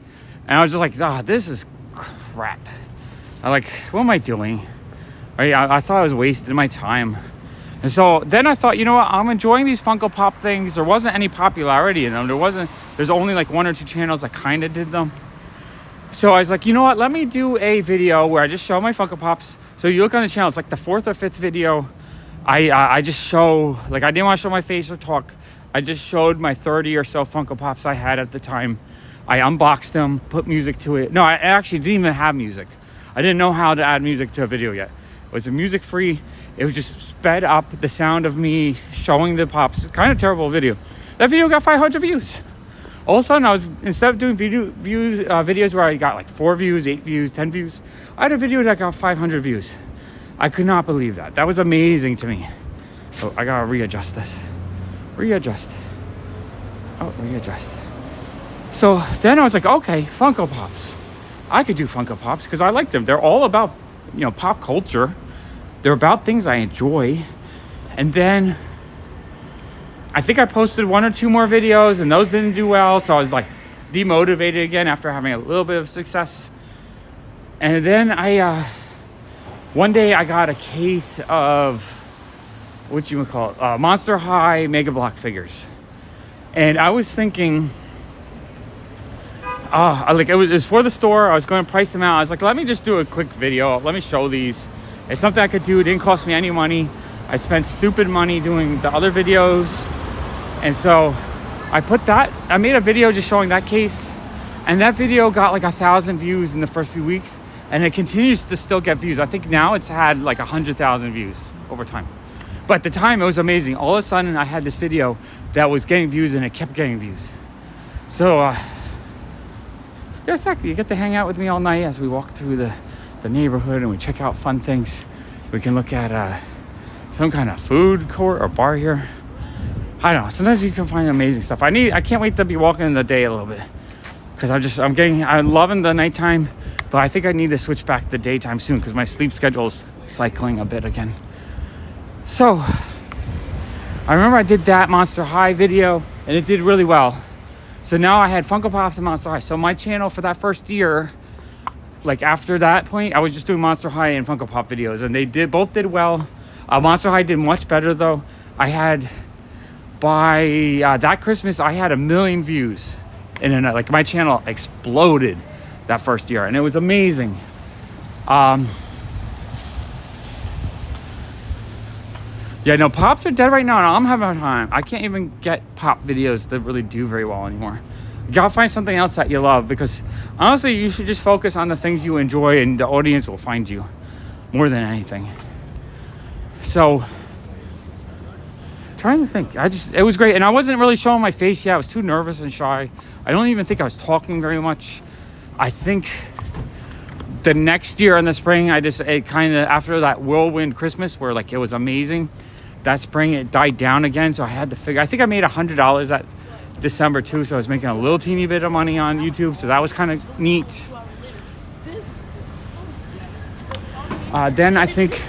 And I was just like, this is crap. What am I doing? Right? I thought I was wasting my time. And so then I thought, you know what? I'm enjoying these Funko Pop things. There wasn't any popularity in them. There's only like 1 or 2 channels that kind of did them. So I was like, you know what? Let me do a video where I just show my Funko Pops. So you look on the channel, it's like the 4th or 5th video. I just show, I didn't want to show my face or talk. I just showed my 30 or so Funko Pops I had at the time. I unboxed them, put music to it. No, I actually didn't even have music. I didn't know how to add music to a video yet. It was a music free. It was just sped up the sound of me showing the pops. Kind of terrible video. That video got 500 views. All of a sudden, instead of doing videos where I got like 4 views, 8 views, 10 views, I had a video that got 500 views. I could not believe that. That was amazing to me. So I gotta readjust this. Readjust. So then I was like, okay, Funko Pops. I could do Funko Pops because I like them. They're all about, pop culture. They're about things I enjoy. And then I think I posted 1 or 2 more videos and those didn't do well. So I was like demotivated again after having a little bit of success. And then one day I got a case of, Monster High Mega Block figures. And I was thinking, it was for the store. I was going to price them out. I was like, let me just do a quick video. Let me show these. It's something I could do. It didn't cost me any money. I spent stupid money doing the other videos. And so I made a video just showing that case. And that video got like 1,000 views in the first few weeks. And it continues to still get views. I think now it's had like 100,000 views over time. But at the time, it was amazing. All of a sudden, I had this video that was getting views, and it kept getting views. So, exactly. You get to hang out with me all night as we walk through the neighborhood and we check out fun things. We can look at some kind of food court or bar here. I don't know. Sometimes you can find amazing stuff. I can't wait to be walking in the day a little bit because I'm loving the nighttime, but I think I need to switch back to daytime soon because my sleep schedule is cycling a bit again. So, I remember I did that Monster High video, and it did really well. So now I had Funko Pops and Monster High. So my channel for that first year, like after that point, I was just doing Monster High and Funko Pop videos, and they both did well. Monster High did much better though. By that Christmas, I had 1 million views, and then my channel exploded that first year, and it was amazing. Yeah, no, Pops are dead right now, and I'm having a time. I can't even get Pop videos that really do very well anymore. You gotta find something else that you love, because honestly, you should just focus on the things you enjoy, and the audience will find you more than anything. So, trying to think. It was great, and I wasn't really showing my face yet. I was too nervous and shy. I don't even think I was talking very much. I think the next year in the spring, after that whirlwind Christmas where it was amazing, that spring it died down again. So I had to figure, I think I made $100 that December too. So I was making a little teeny bit of money on YouTube. So that was kind of neat. Then I think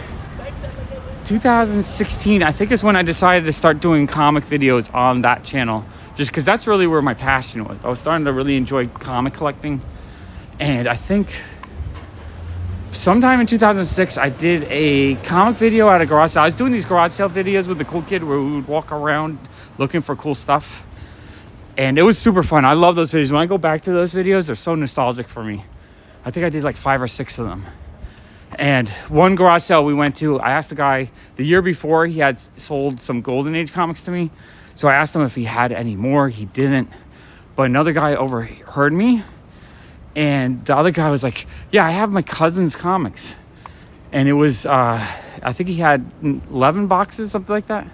2016, I think is when I decided to start doing comic videos on that channel. Just because that's really where my passion was. I was starting to really enjoy comic collecting. And I think sometime in 2006, I did a comic video at a garage sale. I was doing these garage sale videos with the cool kid where we would walk around looking for cool stuff. And it was super fun. I love those videos. When I go back to those videos, they're so nostalgic for me. I think I did 5 or 6 of them. And one garage sale we went to, I asked the guy, the year before, he had sold some Golden Age comics to me. So I asked him if he had any more. He didn't. But another guy overheard me. And the other guy was like, yeah, I have my cousin's comics. And it was, I think he had 11 boxes, something like that.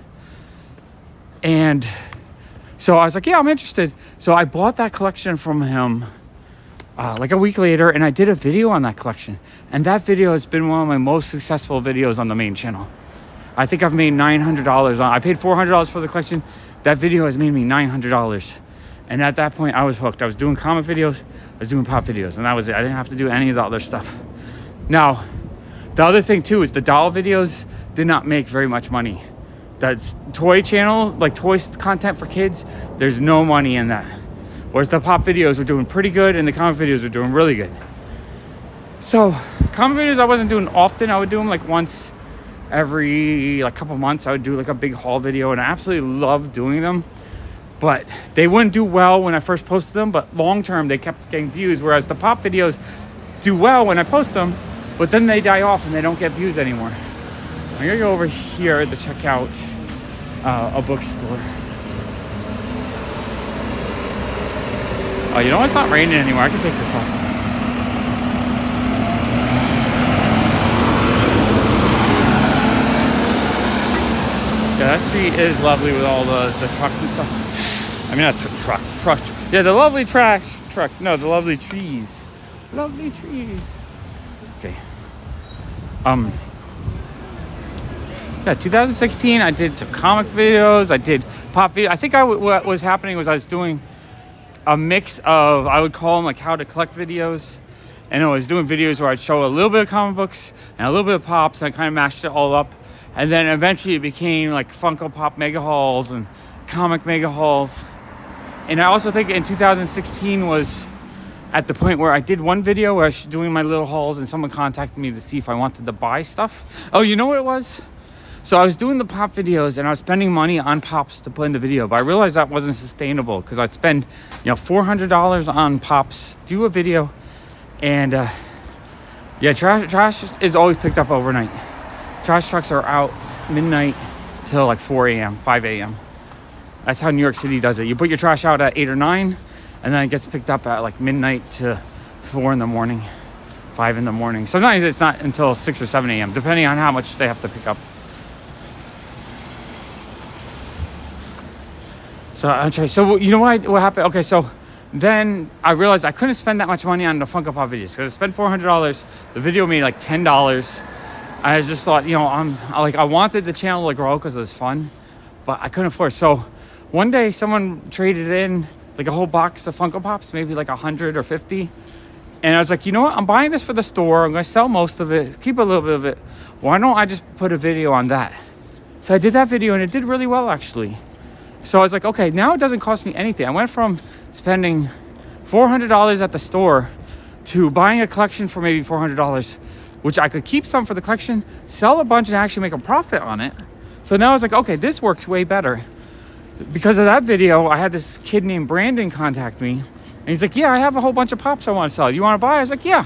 And so I was like, yeah, I'm interested. So I bought that collection from him a week later, and I did a video on that collection. And that video has been one of my most successful videos on the main channel. I think I've made $900 I paid $400 for the collection. That video has made me $900. And at that point, I was hooked. I was doing comic videos, I was doing pop videos, and that was it. I didn't have to do any of the other stuff. Now, the other thing too is the doll videos did not make very much money. That's toy channel, toy content for kids, there's no money in that. Whereas the pop videos were doing pretty good, and the comic videos were doing really good. So, comic videos I wasn't doing often. I would do them once every couple months. I would do a big haul video, and I absolutely loved doing them. But they wouldn't do well when I first posted them, but long term they kept getting views, whereas the pop videos do well when I post them, but then they die off and they don't get views anymore. I'm gonna go over here to check out a bookstore. Oh, you know what? It's not raining anymore. I can take this off. Yeah, that street is lovely with all the trucks and stuff. I mean, not trucks. Yeah, the lovely trash trucks. No, the lovely trees. Lovely trees. Okay. Yeah, 2016, I did some comic videos. I did pop video. I think what was happening was I was doing a mix of, I would call them like how to collect videos. And I was doing videos where I'd show a little bit of comic books and a little bit of pops, and I kind of mashed it all up. And then eventually it became like Funko Pop mega hauls and comic mega hauls. And I also think in 2016 was at the point where I did one video where I was doing my little hauls and someone contacted me to see if I wanted to buy stuff. Oh, you know what it was? So I was doing the pop videos and I was spending money on pops to put in the video, but I realized that wasn't sustainable because I'd spend, $400 on pops, do a video, and yeah, trash is always picked up overnight. Trash trucks are out midnight till like 4 a.m., 5 a.m. That's how New York City does it. You put your trash out at 8 or 9, and then it gets picked up at like midnight to 4 in the morning, 5 in the morning. Sometimes it's not until 6 or 7 a.m., depending on how much they have to pick up. So you know what happened? Okay, so then I realized I couldn't spend that much money on the Funko Pop videos because I spent $400. The video made like $10. I just thought, I wanted the channel to grow because it was fun, but I couldn't afford it. So one day someone traded in like a whole box of Funko Pops, maybe like 100 or 50. And I was like, you know what? I'm buying this for the store. I'm going to sell most of it, keep a little bit of it. Why don't I just put a video on that? So I did that video and it did really well, actually. So I was like, okay, now it doesn't cost me anything. I went from spending $400 at the store to buying a collection for maybe $400, which I could keep some for the collection, sell a bunch and actually make a profit on it. So now I was like, okay, this works way better. Because of that video, I had this kid named Brandon contact me. And he's like, yeah, I have a whole bunch of pops I want to sell. You want to buy? I was like, yeah.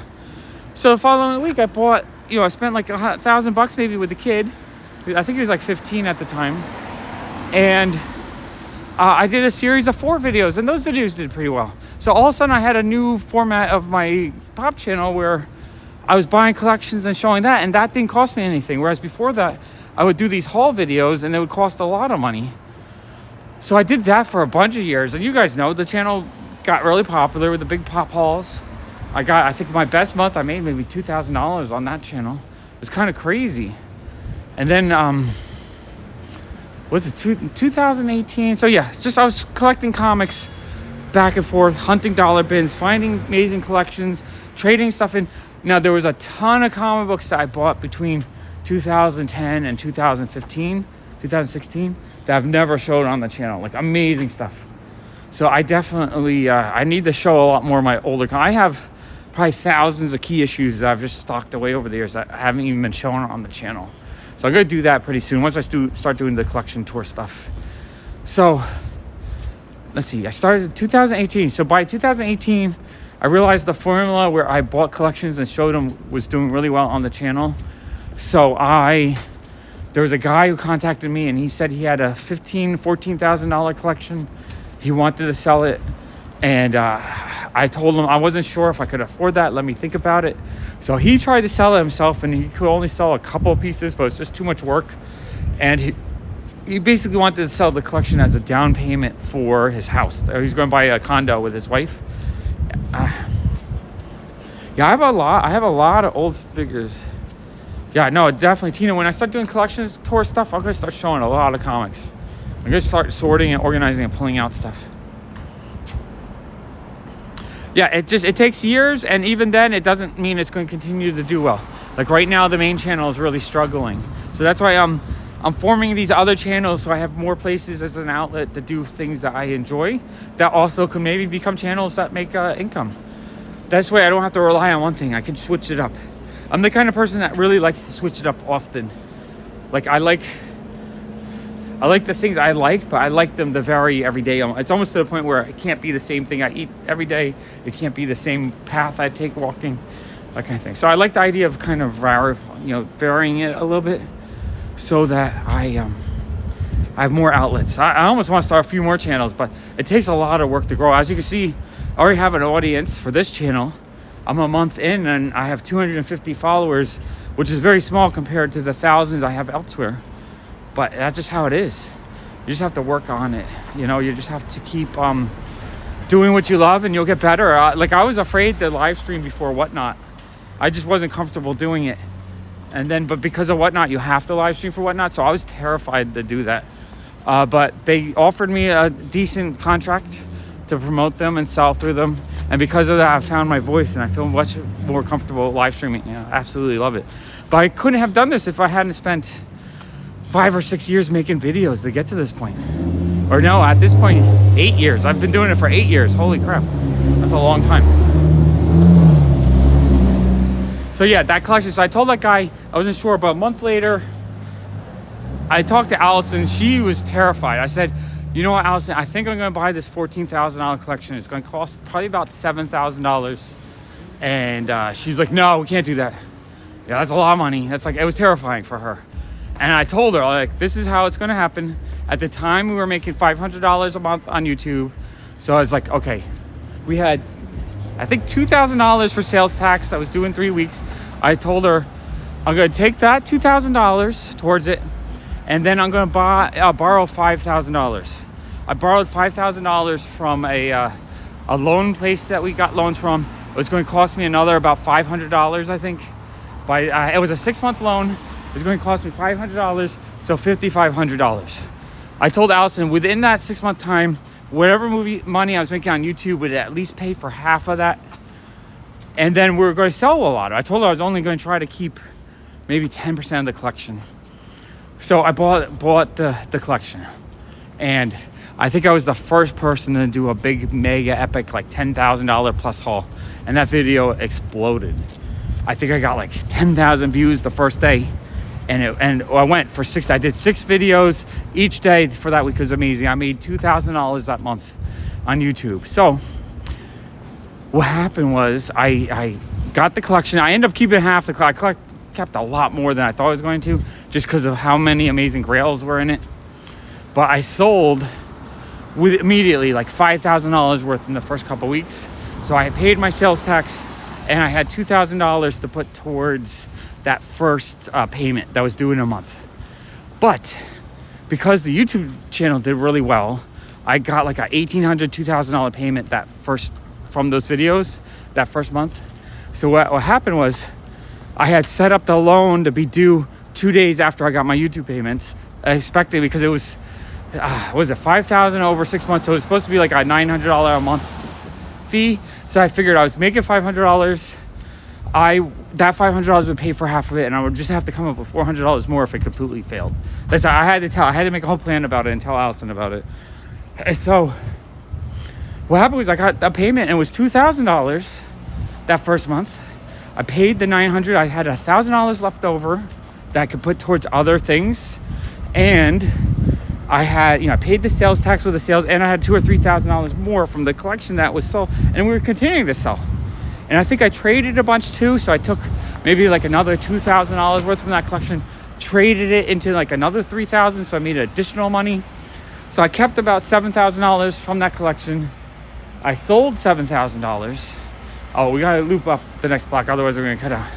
So the following week I bought, I spent like $1,000 maybe with the kid. I think he was like 15 at the time. And I did a series of 4 videos, and those videos did pretty well. So all of a sudden I had a new format of my pop channel where I was buying collections and showing that, and that didn't cost me anything. Whereas before that, I would do these haul videos and it would cost a lot of money. So I did that for a bunch of years, and you guys know the channel got really popular with the big pop hauls. I think my best month I made maybe $2,000 on that channel. It was kind of crazy. And then was it 2018? So yeah, I was collecting comics back and forth, hunting dollar bins, finding amazing collections, trading stuff in. Now there was a ton of comic books that I bought between 2010 and 2016 that I've never showed on the channel, like amazing stuff. So I definitely, I need to show a lot more of my older I have probably thousands of key issues that I've just stocked away over the years that haven't even been shown on the channel. So I'm going to do that pretty soon once I start doing the collection tour stuff. So let's see, I started 2018. So by 2018, I realized the formula where I bought collections and showed them was doing really well on the channel. So there was a guy who contacted me and he said he had a $14,000 collection. He wanted to sell it. And I told him I wasn't sure if I could afford that. Let me think about it. So he tried to sell it himself, and he could only sell a couple of pieces, but it's just too much work. And he basically wanted to sell the collection as a down payment for his house. He's going to buy a condo with his wife. Yeah, I have a lot of old figures. Yeah, no, definitely, Tina. When I start doing collections tour stuff, I'm gonna start showing a lot of comics. I'm gonna start sorting and organizing and pulling out stuff. Yeah, it takes years, and even then, it doesn't mean it's going to continue to do well. Like right now, the main channel is really struggling, so that's why I'm forming these other channels so I have more places as an outlet to do things that I enjoy that also can maybe become channels that make income. That's why I don't have to rely on one thing. I can switch it up. I'm the kind of person that really likes to switch it up often. Like I like the things I like, but I like them to vary every day. It's almost to the point where it can't be the same thing I eat every day. It can't be the same path I take walking, that kind of thing. So I like the idea of kind of varying it a little bit so that I have more outlets. I almost want to start a few more channels, but it takes a lot of work to grow. As you can see, I already have an audience for this channel. I'm a month in and I have 250 followers, which is very small compared to the thousands I have elsewhere. But that's just how it is. You just have to work on it. You know, you just have to keep doing what you love, and you'll get better. Like, I was afraid to live stream before Whatnot. I just wasn't comfortable doing it. And then, but because of Whatnot, you have to live stream for Whatnot. So I was terrified to do that. But they offered me a decent contract to promote them and sell through them. And because of that, I found my voice and I feel much more comfortable live streaming. Yeah, absolutely love it. But I couldn't have done this if I hadn't spent 5 or 6 years making videos to get to this point. Or no, at this point, 8 years. I've been doing it for 8 years. Holy crap. That's a long time. So yeah, that collection. So I told that guy, I wasn't sure, but a month later, I talked to Allison. She was terrified. I said, you know what, Allison, I think I'm going to buy this $14,000 collection. It's going to cost probably about $7,000. And she's like, no, we can't do that. Yeah, that's a lot of money. That's like, it was terrifying for her. And I told her, like, this is how it's going to happen. At the time, we were making $500 a month on YouTube. So I was like, okay, we had, I think, $2,000 for sales tax that was due in 3 weeks. I told her, I'm going to take that $2,000 towards it. And then I'm going to borrow $5,000. I borrowed $5,000 from a loan place that we got loans from. It was going to cost me another about $500, I think. It was a 6-month loan. It was going to cost me $500, so $5,500. I told Allison within that 6-month time, whatever money I was making on YouTube would at least pay for half of that. And then we were going to sell a lot. I told her I was only going to try to keep maybe 10% of the collection. So I bought the collection. And I think I was the first person to do a big, mega, epic, like $10,000 plus haul. And that video exploded. I think I got like 10,000 views the first day. And I went for 6. I did 6 videos each day for that week. It was amazing. I made $2,000 that month on YouTube. So what happened was I got the collection. I ended up keeping half the collection. I kept a lot more than I thought I was going to, just because of how many amazing grails were in it. But I sold with immediately like $5,000 worth in the first couple weeks. So I paid my sales tax, and I had $2,000 to put towards that first payment that was due in a month. But because the YouTube channel did really well, I got like a $1,800, $2,000 payment from those videos that first month. So what happened was I had set up the loan to be due 2 days after I got my YouTube payments. I expected, because it was $5,000 over 6 months, so it was supposed to be like a $900 a month fee. So I figured I was making $500. That $500 would pay for half of it, and I would just have to come up with $400 more if it completely failed. That's I had to make a whole plan about it and tell Allison about it. And so what happened was I got a payment, and it was $2,000 that first month. I paid the $900. I had $1,000 left over that I could put towards other things, and I had, I paid the sales tax with the sales, and I had $2,000 or $3,000 more from the collection that was sold, and we were continuing to sell. And I think I traded a bunch too, so I took maybe like another $2,000 worth from that collection, traded it into like another $3,000, so I made additional money. So I kept about $7,000 from that collection. I sold $7,000. Oh, we gotta loop up the next block, otherwise we're gonna cut out.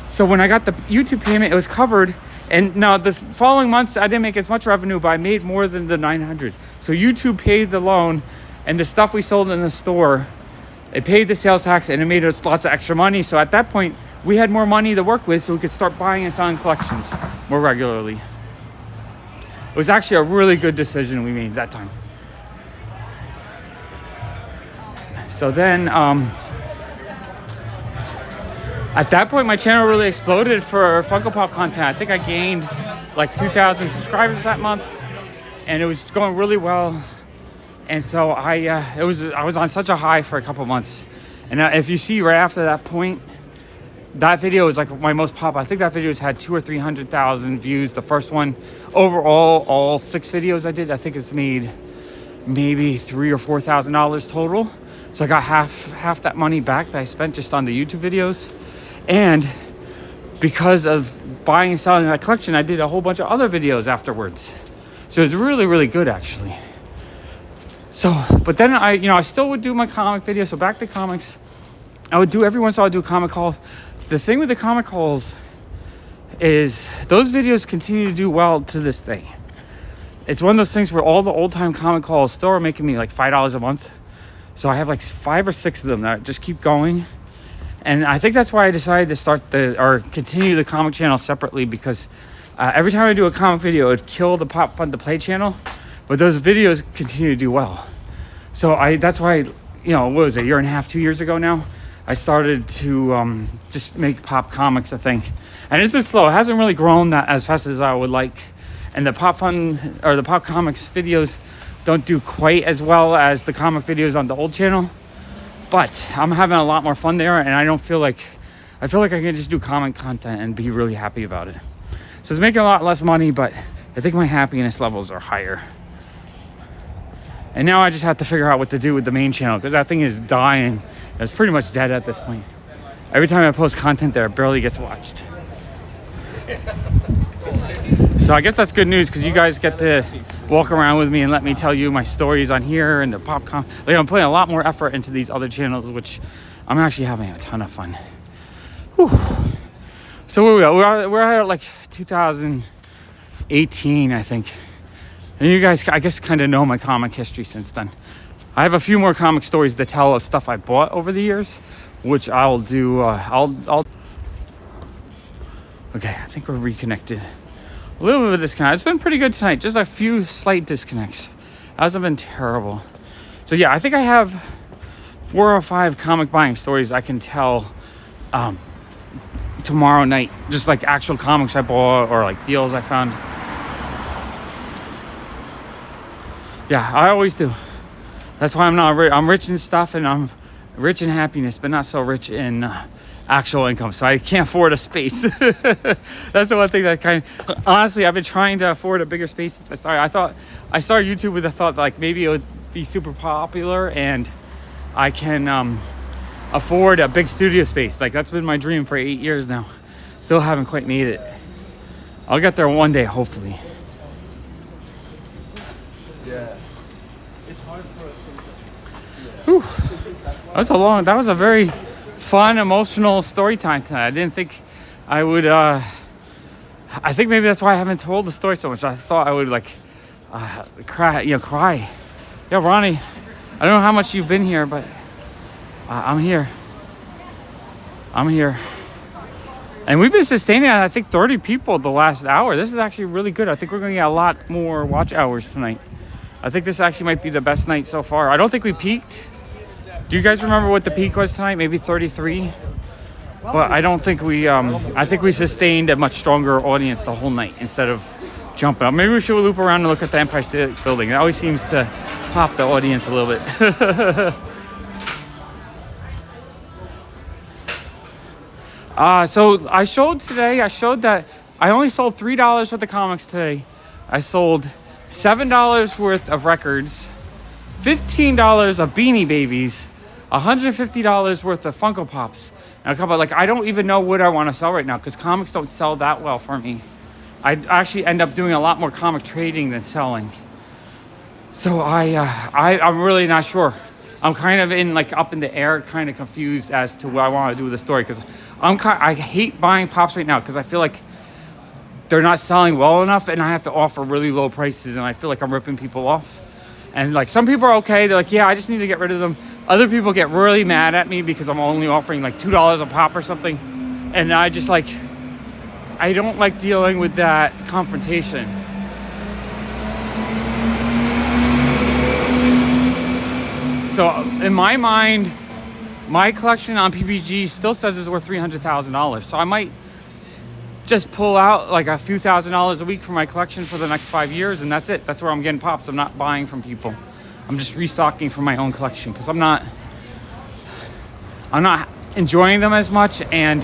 So when I got the YouTube payment, it was covered. And now the following months, I didn't make as much revenue, but I made more than the $900. So YouTube paid the loan, and the stuff we sold in the store, it paid the sales tax, and it made us lots of extra money. So at that point, we had more money to work with, so we could start buying and selling collections more regularly. It was actually a really good decision we made that time. So then, at that point, my channel really exploded for Funko Pop content. I think I gained like 2,000 subscribers that month, and it was going really well. And so I was on such a high for a couple months. And if you see right after that point, that video was like my most pop. I think that video's had 200,000 or 300,000 views. The first one, overall, all 6 videos I did, I think it's made maybe $3,000 or $4,000 total. So I got half that money back that I spent just on the YouTube videos. And because of buying and selling that collection, I did a whole bunch of other videos afterwards. So it was really, really good, actually. So, but then I still would do my comic videos. So back to comics, I would do every once in a while, I would do comic hauls. The thing with the comic hauls is those videos continue to do well to this day. it's one of those things where all the old time comic calls still are making me like $5 a month. So I have like 5 or 6 of them that just keep going. And I think that's why I decided to start continue the comic channel separately, because every time I do a comic video, it would kill the Pop Fun to Play channel, but those videos continue to do well. So that's why, you know, what was it, a year and a half, 2 years ago now, I started to just make pop comics a thing. And it's been slow. It hasn't really grown that as fast as I would like. And the Pop Fun or the Pop Comics videos don't do quite as well as the comic videos on the old channel. But I'm having a lot more fun there, and I feel like I can just do comic content and be really happy about it. So it's making a lot less money, but I think my happiness levels are higher. And now I just have to figure out what to do with the main channel, because that thing is dying. It's pretty much dead at this point. Every time I post content there, it barely gets watched. So I guess that's good news, because you guys get to walk around with me and let me tell you my stories on here and the popcorn. Like, I'm putting a lot more effort into these other channels, which I'm actually having a ton of fun. Whew. So where we go? We're at like 2018, I think. And you guys, I guess, kind of know my comic history since then. I have a few more comic stories to tell of stuff I bought over the years, which I'll do. Okay, I think we're reconnected. A little bit of a disconnect. It's been pretty good tonight. Just a few slight disconnects. Hasn't been terrible. So yeah, I think I have 4 or 5 comic buying stories I can tell tomorrow night. Just like actual comics I bought or like deals I found. Yeah, I always do. That's why I'm not rich. I'm rich in stuff, and I'm rich in happiness, but not so rich in actual income. So I can't afford a space. That's the one thing that honestly, I've been trying to afford a bigger space since I started. I started YouTube with the thought that like maybe it would be super popular and I can afford a big studio space. Like, that's been my dream for 8 years now. Still haven't quite made it. I'll get there one day, hopefully. Yeah. It's hard for us sometimes. Whew. That was a very fun, emotional story time tonight. I didn't think I would, I think maybe that's why I haven't told the story so much. I thought I would cry. Yeah, Ronnie, I don't know how much you've been here, but I'm here. And we've been sustaining, I think, 30 people the last hour. This is actually really good. I think we're going to get a lot more watch hours tonight. I think this actually might be the best night so far. I don't think we peaked. Do you guys remember what the peak was tonight? Maybe 33? But I don't think I think we sustained a much stronger audience the whole night instead of jumping up. Maybe we should loop around and look at the Empire State Building. It always seems to pop the audience a little bit. So I showed that I only sold $3 worth of comics today. I sold $7 worth of records, $15 of Beanie Babies, $150 worth of Funko Pops, and a couple. Like, I don't even know what I want to sell right now because comics don't sell that well for me. I actually end up doing a lot more comic trading than selling. So I'm really not sure. I'm kind of up in the air, kind of confused as to what I want to do with the story, because I hate buying pops right now because I feel like they're not selling well enough, and I have to offer really low prices, and I feel like I'm ripping people off. And like, some people are okay. They're like, yeah, I just need to get rid of them. Other people get really mad at me because I'm only offering like $2 a pop or something. And I just I don't like dealing with that confrontation. So in my mind, my collection on PPG still says it's worth $300,000. So I might just pull out like a few $1,000s a week for my collection for the next 5 years, and that's it. That's where I'm getting pops. I'm not buying from people. I'm just restocking for my own collection because I'm not enjoying them as much, and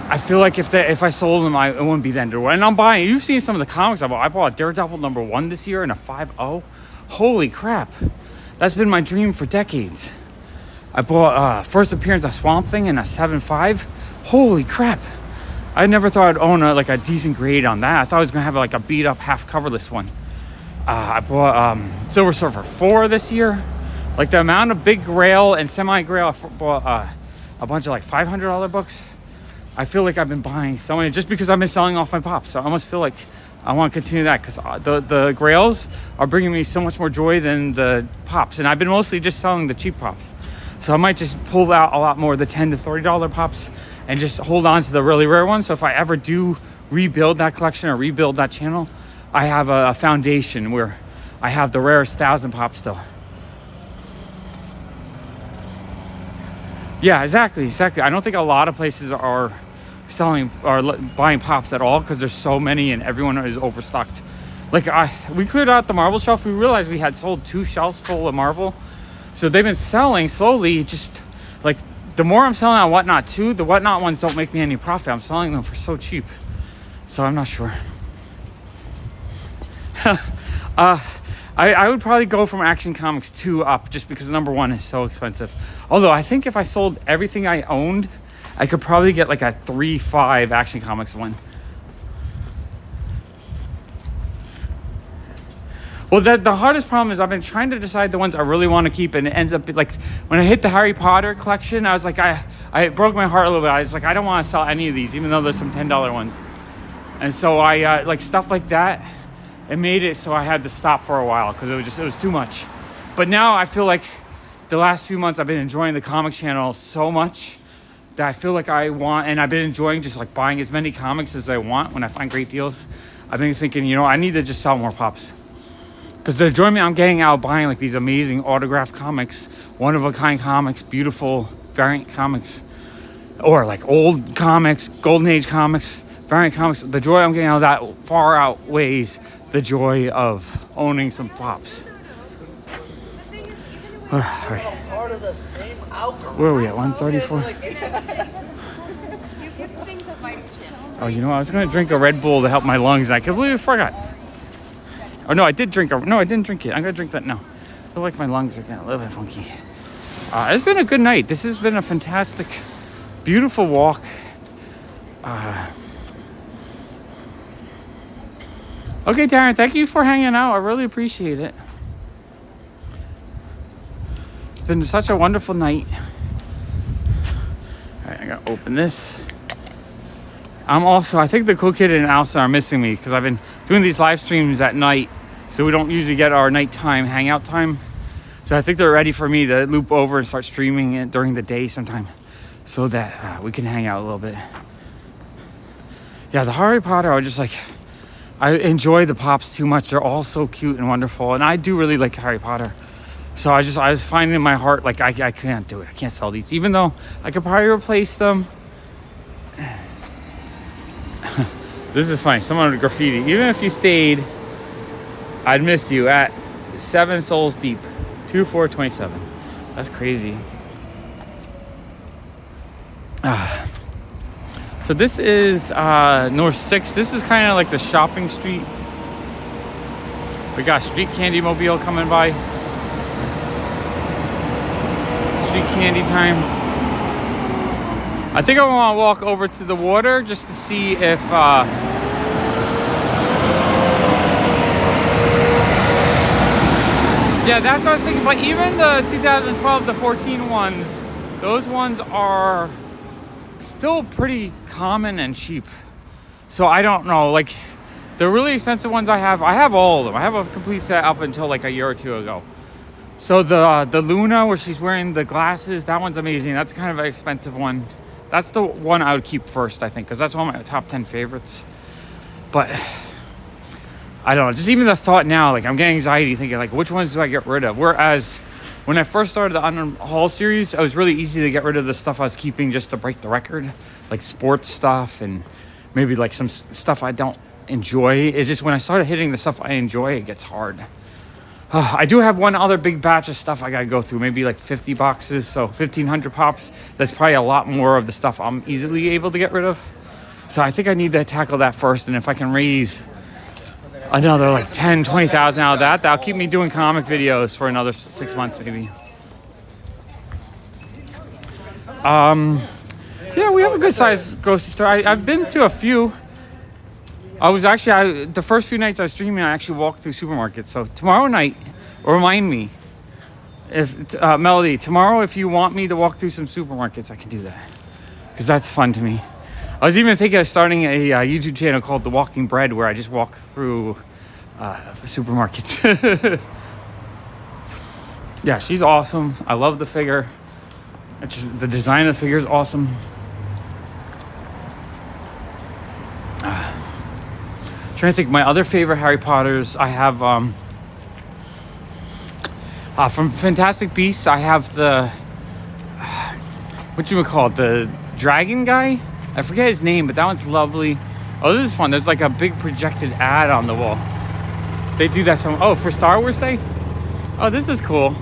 I feel like if I sold them, it wouldn't be the end of the world. And I'm buying. You've seen some of the comics I bought. I bought Daredevil #1 this year and a 5.0. Holy crap! That's been my dream for decades. I bought first appearance of Swamp Thing in a 7.5. Holy crap! I never thought I'd own a decent grade on that. I thought I was gonna have a beat up half coverless one. I bought Silver Surfer 4 this year. Like, the amount of big Grail and semi Grail, I bought a bunch of $500 books. I feel like I've been buying so many just because I've been selling off my pops. So I almost feel like I want to continue that because the grails are bringing me so much more joy than the pops. And I've been mostly just selling the cheap pops. So I might just pull out a lot more of the $10 to $30 pops and just hold on to the really rare ones. So if I ever do rebuild that collection or rebuild that channel, I have a foundation where I have the rarest 1,000 pops still. Yeah, exactly. I don't think a lot of places are selling or buying pops at all because there's so many and everyone is overstocked. Like we cleared out the marble shelf. We realized we had sold 2 shelves full of marble. So they've been selling slowly. Just like the more I'm selling on Whatnot too, the Whatnot ones don't make me any profit. I'm selling them for so cheap. So I'm not sure. I would probably go from Action Comics 2 up just because number 1 is so expensive. Although I think if I sold everything I owned, I could probably get like a 3.5 Action Comics one. Well, the hardest problem is I've been trying to decide the ones I really want to keep, and it ends up like when I hit the Harry Potter collection, I was like, I broke my heart a little bit. I was like, I don't want to sell any of these, even though there's some $10 ones. And so I like stuff like that. It made it so I had to stop for a while because it was too much. But now I feel like the last few months I've been enjoying the comic channel so much that I feel like I want, and I've been enjoying just like buying as many comics as I want when I find great deals. I've been thinking, you know, I need to just sell more pops. Because the enjoyment I'm getting out of buying like these amazing autographed comics, one-of-a-kind comics, beautiful variant comics, or like old comics, golden age comics, variant comics, the joy I'm getting out of that far outweighs the joy of owning some pops. All right. Where are we at? 134? Oh, you know, I was going to drink a Red Bull to help my lungs, and I completely forgot. Oh, no, I did drink no, I didn't drink it. I'm going to drink that now. I feel like my lungs are getting a little bit funky. It's been a good night. This has been a fantastic, beautiful walk. Okay, Darren, thank you for hanging out. I really appreciate it. It's been such a wonderful night. All right, I got to open this. I think the cool kid and Alsa are missing me because I've been doing these live streams at night, so we don't usually get our nighttime hangout time. So I think they're ready for me to loop over and start streaming it during the day sometime so that we can hang out a little bit. Yeah, the Harry Potter, I enjoy the pops too much. They're all so cute and wonderful, and I do really like Harry Potter. So I was finding in my heart, like, I can't do it. I can't sell these, even though I could probably replace them. This is funny. Someone graffiti. Even if you stayed, I'd miss you at 7 Souls Deep. 2427. That's crazy. So this is North 6. This is kind of like the shopping street. We got Street Candy Mobile coming by. Street candy time. I think I want to walk over to the water just to see if yeah, that's what I was thinking. But even the 2012 to 14 ones, those ones are still pretty common and cheap. So I don't know, like the really expensive ones I have all of them. I have a complete set up until like a year or two ago. So the Luna where she's wearing the glasses, that one's amazing. That's kind of an expensive one. That's the one I would keep first, I think, because that's one of my top 10 favorites. But I don't know, just even the thought now, like I'm getting anxiety thinking like, which ones do I get rid of? Whereas when I first started the Unknown Haul series, it was really easy to get rid of the stuff I was keeping just to break the record, like sports stuff and maybe like some stuff I don't enjoy. It's just when I started hitting the stuff I enjoy, it gets hard. I do have one other big batch of stuff I gotta go through, maybe like 50 boxes, so 1,500 pops. That's probably a lot more of the stuff I'm easily able to get rid of. So I think I need to tackle that first, and if I can raise another like 10, 20,000 out of that, that'll keep me doing comic videos for another 6 months maybe. Yeah, we have a good sized grocery store. I've been to a few. The first few nights I was streaming, I actually walked through supermarkets. So tomorrow night, remind me, Melody, tomorrow if you want me to walk through some supermarkets, I can do that. Because that's fun to me. I was even thinking of starting a YouTube channel called The Walking Bread, where I just walk through supermarkets. Yeah, she's awesome. I love the figure. It's just, the design of the figure is awesome. Trying to think, my other favorite Harry Potters, I have from Fantastic Beasts, I have the what you would call it, the dragon guy. I forget his name, but that one's lovely. Oh, this is fun. There's like a big projected ad on the wall. They do that for Star Wars Day. Oh, this is cool.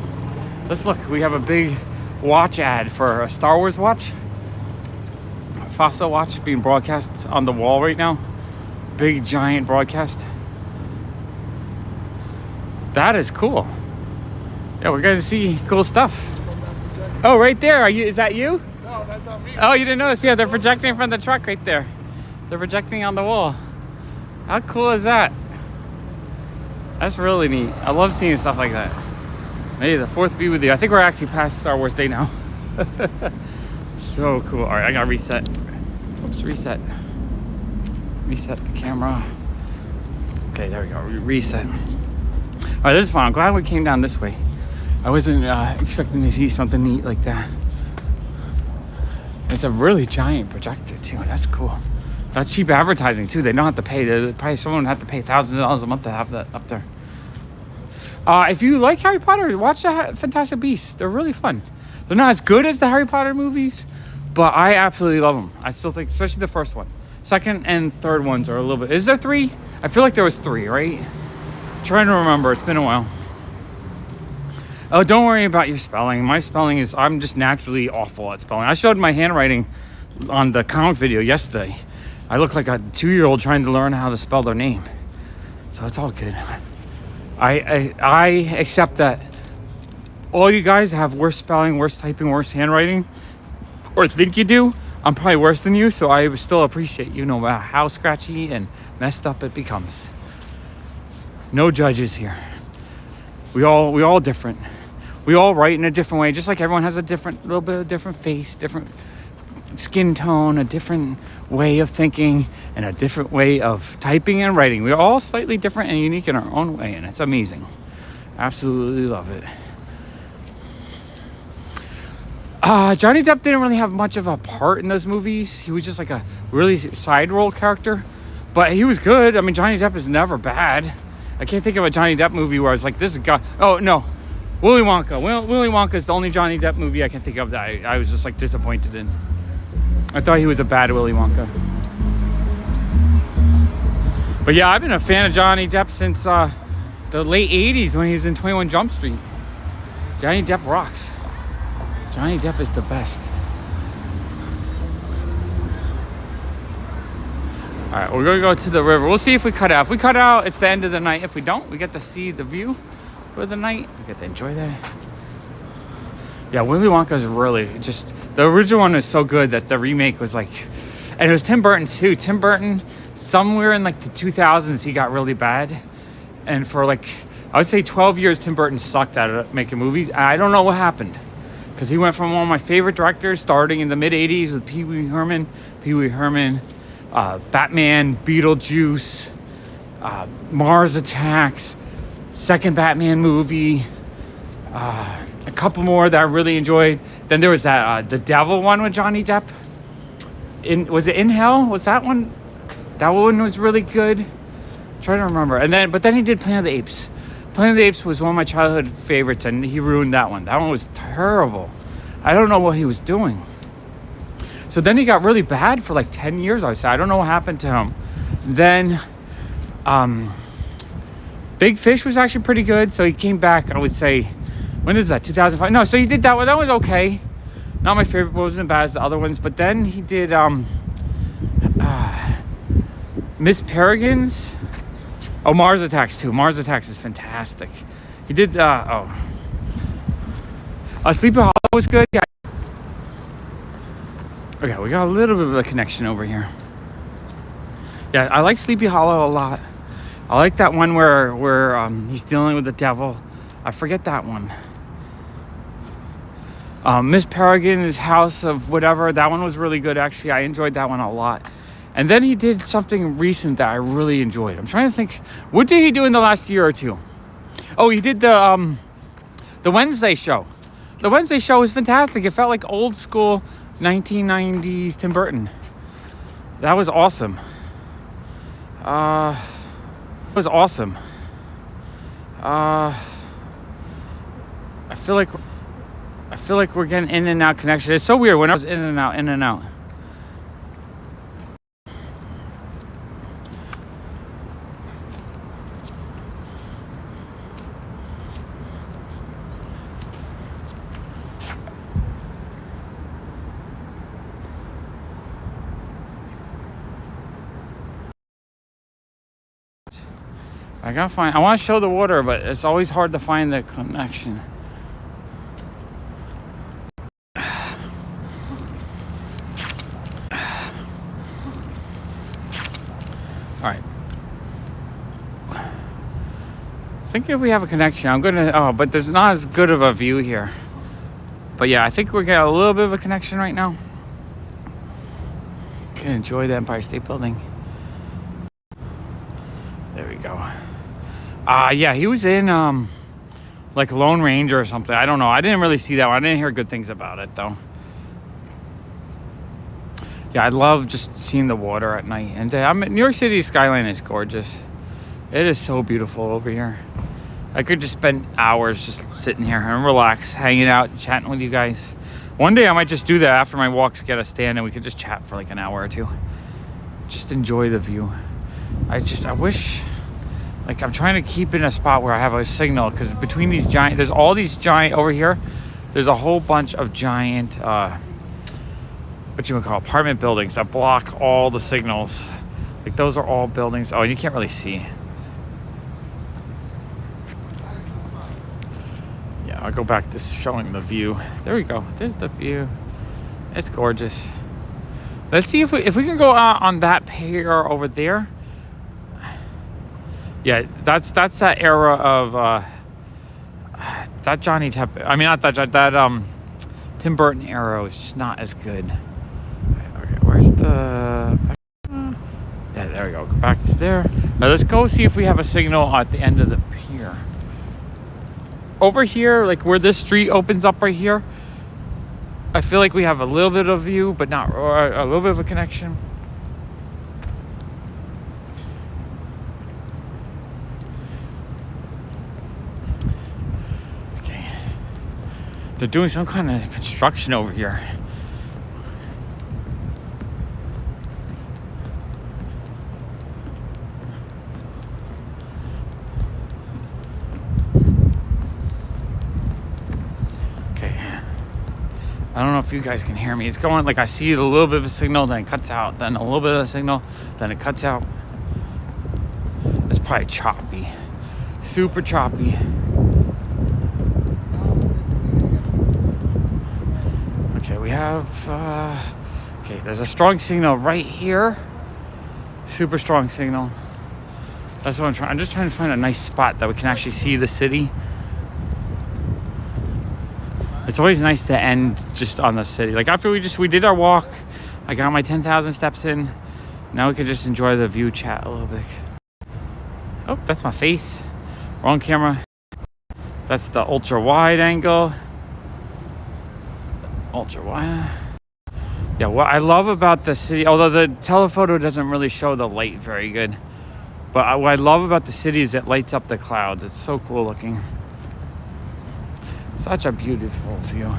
Let's look. We have a big watch ad for a Star Wars watch. A Fossil watch being broadcast on the wall right now. Big giant broadcast. That is cool. Yeah, we're gonna see cool stuff. Oh, right there. Is that you? No, that's not me. Oh, you didn't notice? Yeah, they're projecting from the truck right there. They're projecting on the wall. How cool is that? That's really neat. I love seeing stuff like that. May the 4th be with you. I think we're actually past Star Wars Day now. So cool. All right, I gotta reset. Oops, reset. Reset the camera. Okay, there we go. Reset. All right, this is fun. I'm glad we came down this way. I wasn't expecting to see something neat like that. It's a really giant projector too. That's cool. That's cheap advertising too. They don't have to pay. Probably someone would have to pay thousands of dollars a month to have that up there. If you like Harry Potter, watch the Fantastic Beasts. They're really fun. They're not as good as the Harry Potter movies, but I absolutely love them. I still think, especially the first one. Second and third ones are a little bit. Is there 3? I feel like there was 3, right? I'm trying to remember. It's been a while. Oh, don't worry about your spelling. My spelling is, I'm just naturally awful at spelling. I showed my handwriting on the comic video yesterday. I look like a 2-year-old trying to learn how to spell their name. So it's all good. I accept that all you guys have worse spelling, worse typing, worse handwriting, or think you do. I'm probably worse than you, so I still appreciate you no matter how scratchy and messed up it becomes. No judges here. We all different. We all write in a different way, just like everyone has a little bit of different face, different skin tone, a different way of thinking, and a different way of typing and writing. We're all slightly different and unique in our own way, and it's amazing. Absolutely love it. Johnny Depp didn't really have much of a part in those movies. He was just like a really side role character, but he was good. I mean, Johnny Depp is never bad. I can't think of a Johnny Depp movie where I was like, this guy. Oh no, Willy Wonka. Willy Wonka is the only Johnny Depp movie I can think of that I was just like disappointed in. I thought he was a bad Willy Wonka. But yeah, I've been a fan of Johnny Depp since the late 80s when he was in 21 Jump Street. Johnny Depp rocks. Johnny Depp is the best. All right, we're gonna go to the river. We'll see if we cut out. If we cut out, it's the end of the night. If we don't, we get to see the view for the night. We get to enjoy that. Yeah, Willy Wonka is really just, the original one was so good that the remake was like, and it was Tim Burton too. Tim Burton, somewhere in like the 2000s, he got really bad. And for like, I would say 12 years, Tim Burton sucked at making movies. I don't know what happened. Because he went from one of my favorite directors, starting in the mid 80s with Pee Wee Herman, Batman, Beetlejuice, Mars Attacks, second Batman movie, a couple more that I really enjoyed. Then there was that the Devil one with Johnny Depp. Was it In Hell? Was that one? That one was really good. I'm trying to remember. But then he did Planet of the Apes. Planet of the Apes was one of my childhood favorites, and he ruined that one. That one was terrible. I don't know what he was doing. So then he got really bad for like 10 years, I would say. I don't know what happened to him. Then Big Fish was actually pretty good. So he came back, I would say, when is that, 2005? No, so he did that one. That was okay. Not my favorite, but it wasn't as bad as the other ones. But then he did Miss Peregrine's. Oh, Mars Attacks too. Mars Attacks is fantastic. He did, Sleepy Hollow was good. Yeah. Okay, we got a little bit of a connection over here. Yeah, I like Sleepy Hollow a lot. I like that one where he's dealing with the devil. I forget that one. Miss Peregrine's House of Whatever. That one was really good, actually. I enjoyed that one a lot. And then he did something recent that I really enjoyed. I'm trying to think. What did he do in the last year or two? Oh, he did the Wednesday show. The Wednesday show was fantastic. It felt like old school 1990s Tim Burton. That was awesome. It was awesome. I feel like we're getting in and out connection. It's so weird when I was in and out, in and out. I gotta find. I want to show the water, but it's always hard to find the connection. All right. I think if we have a connection, I'm gonna. Oh, but there's not as good of a view here. But yeah, I think we're getting a little bit of a connection right now. Can enjoy the Empire State Building. There we go. Yeah, he was in like Lone Ranger or something. I don't know. I didn't really see that one. I didn't hear good things about it though. Yeah, I love just seeing the water at night. And New York City skyline is gorgeous. It is so beautiful over here. I could just spend hours just sitting here and relax, hanging out, chatting with you guys. One day I might just do that after my walks, get a stand, and we could just chat for like an hour or two. Just enjoy the view. I wish, like, I'm trying to keep in a spot where I have a signal, because between these giant, there's all these giant over here. There's a whole bunch of giant, apartment buildings that block all the signals. Like, those are all buildings. Oh, you can't really see. Yeah, I'll go back to showing the view. There we go. There's the view. It's gorgeous. Let's see if we can go out on that pier over there. Yeah, that's that era of that Johnny Depp. I mean, not that Tim Burton era is just not as good. Okay, where's the? Yeah, there we go. Go back to there. Now let's go see if we have a signal at the end of the pier. Over here, like where this street opens up right here, I feel like we have a little bit of view, but not a little bit of a connection. They're doing some kind of construction over here. Okay. I don't know if you guys can hear me. It's going like I see a little bit of a signal, then it cuts out, then a little bit of a signal, then it cuts out. It's probably choppy. Super choppy. Okay, we have, okay, there's a strong signal right here. Super strong signal. That's what I'm trying. I'm just trying to find a nice spot that we can actually see the city. It's always nice to end just on the city. Like after we did our walk, I got my 10,000 steps in. Now we can just enjoy the view, chat a little bit. Oh, that's my face. Wrong camera. That's the ultra wide angle. Ultra wide. Yeah, what I love about the city, although the telephoto doesn't really show the light very good, but what I love about the city is it lights up the clouds. It's so cool looking. Such a beautiful view.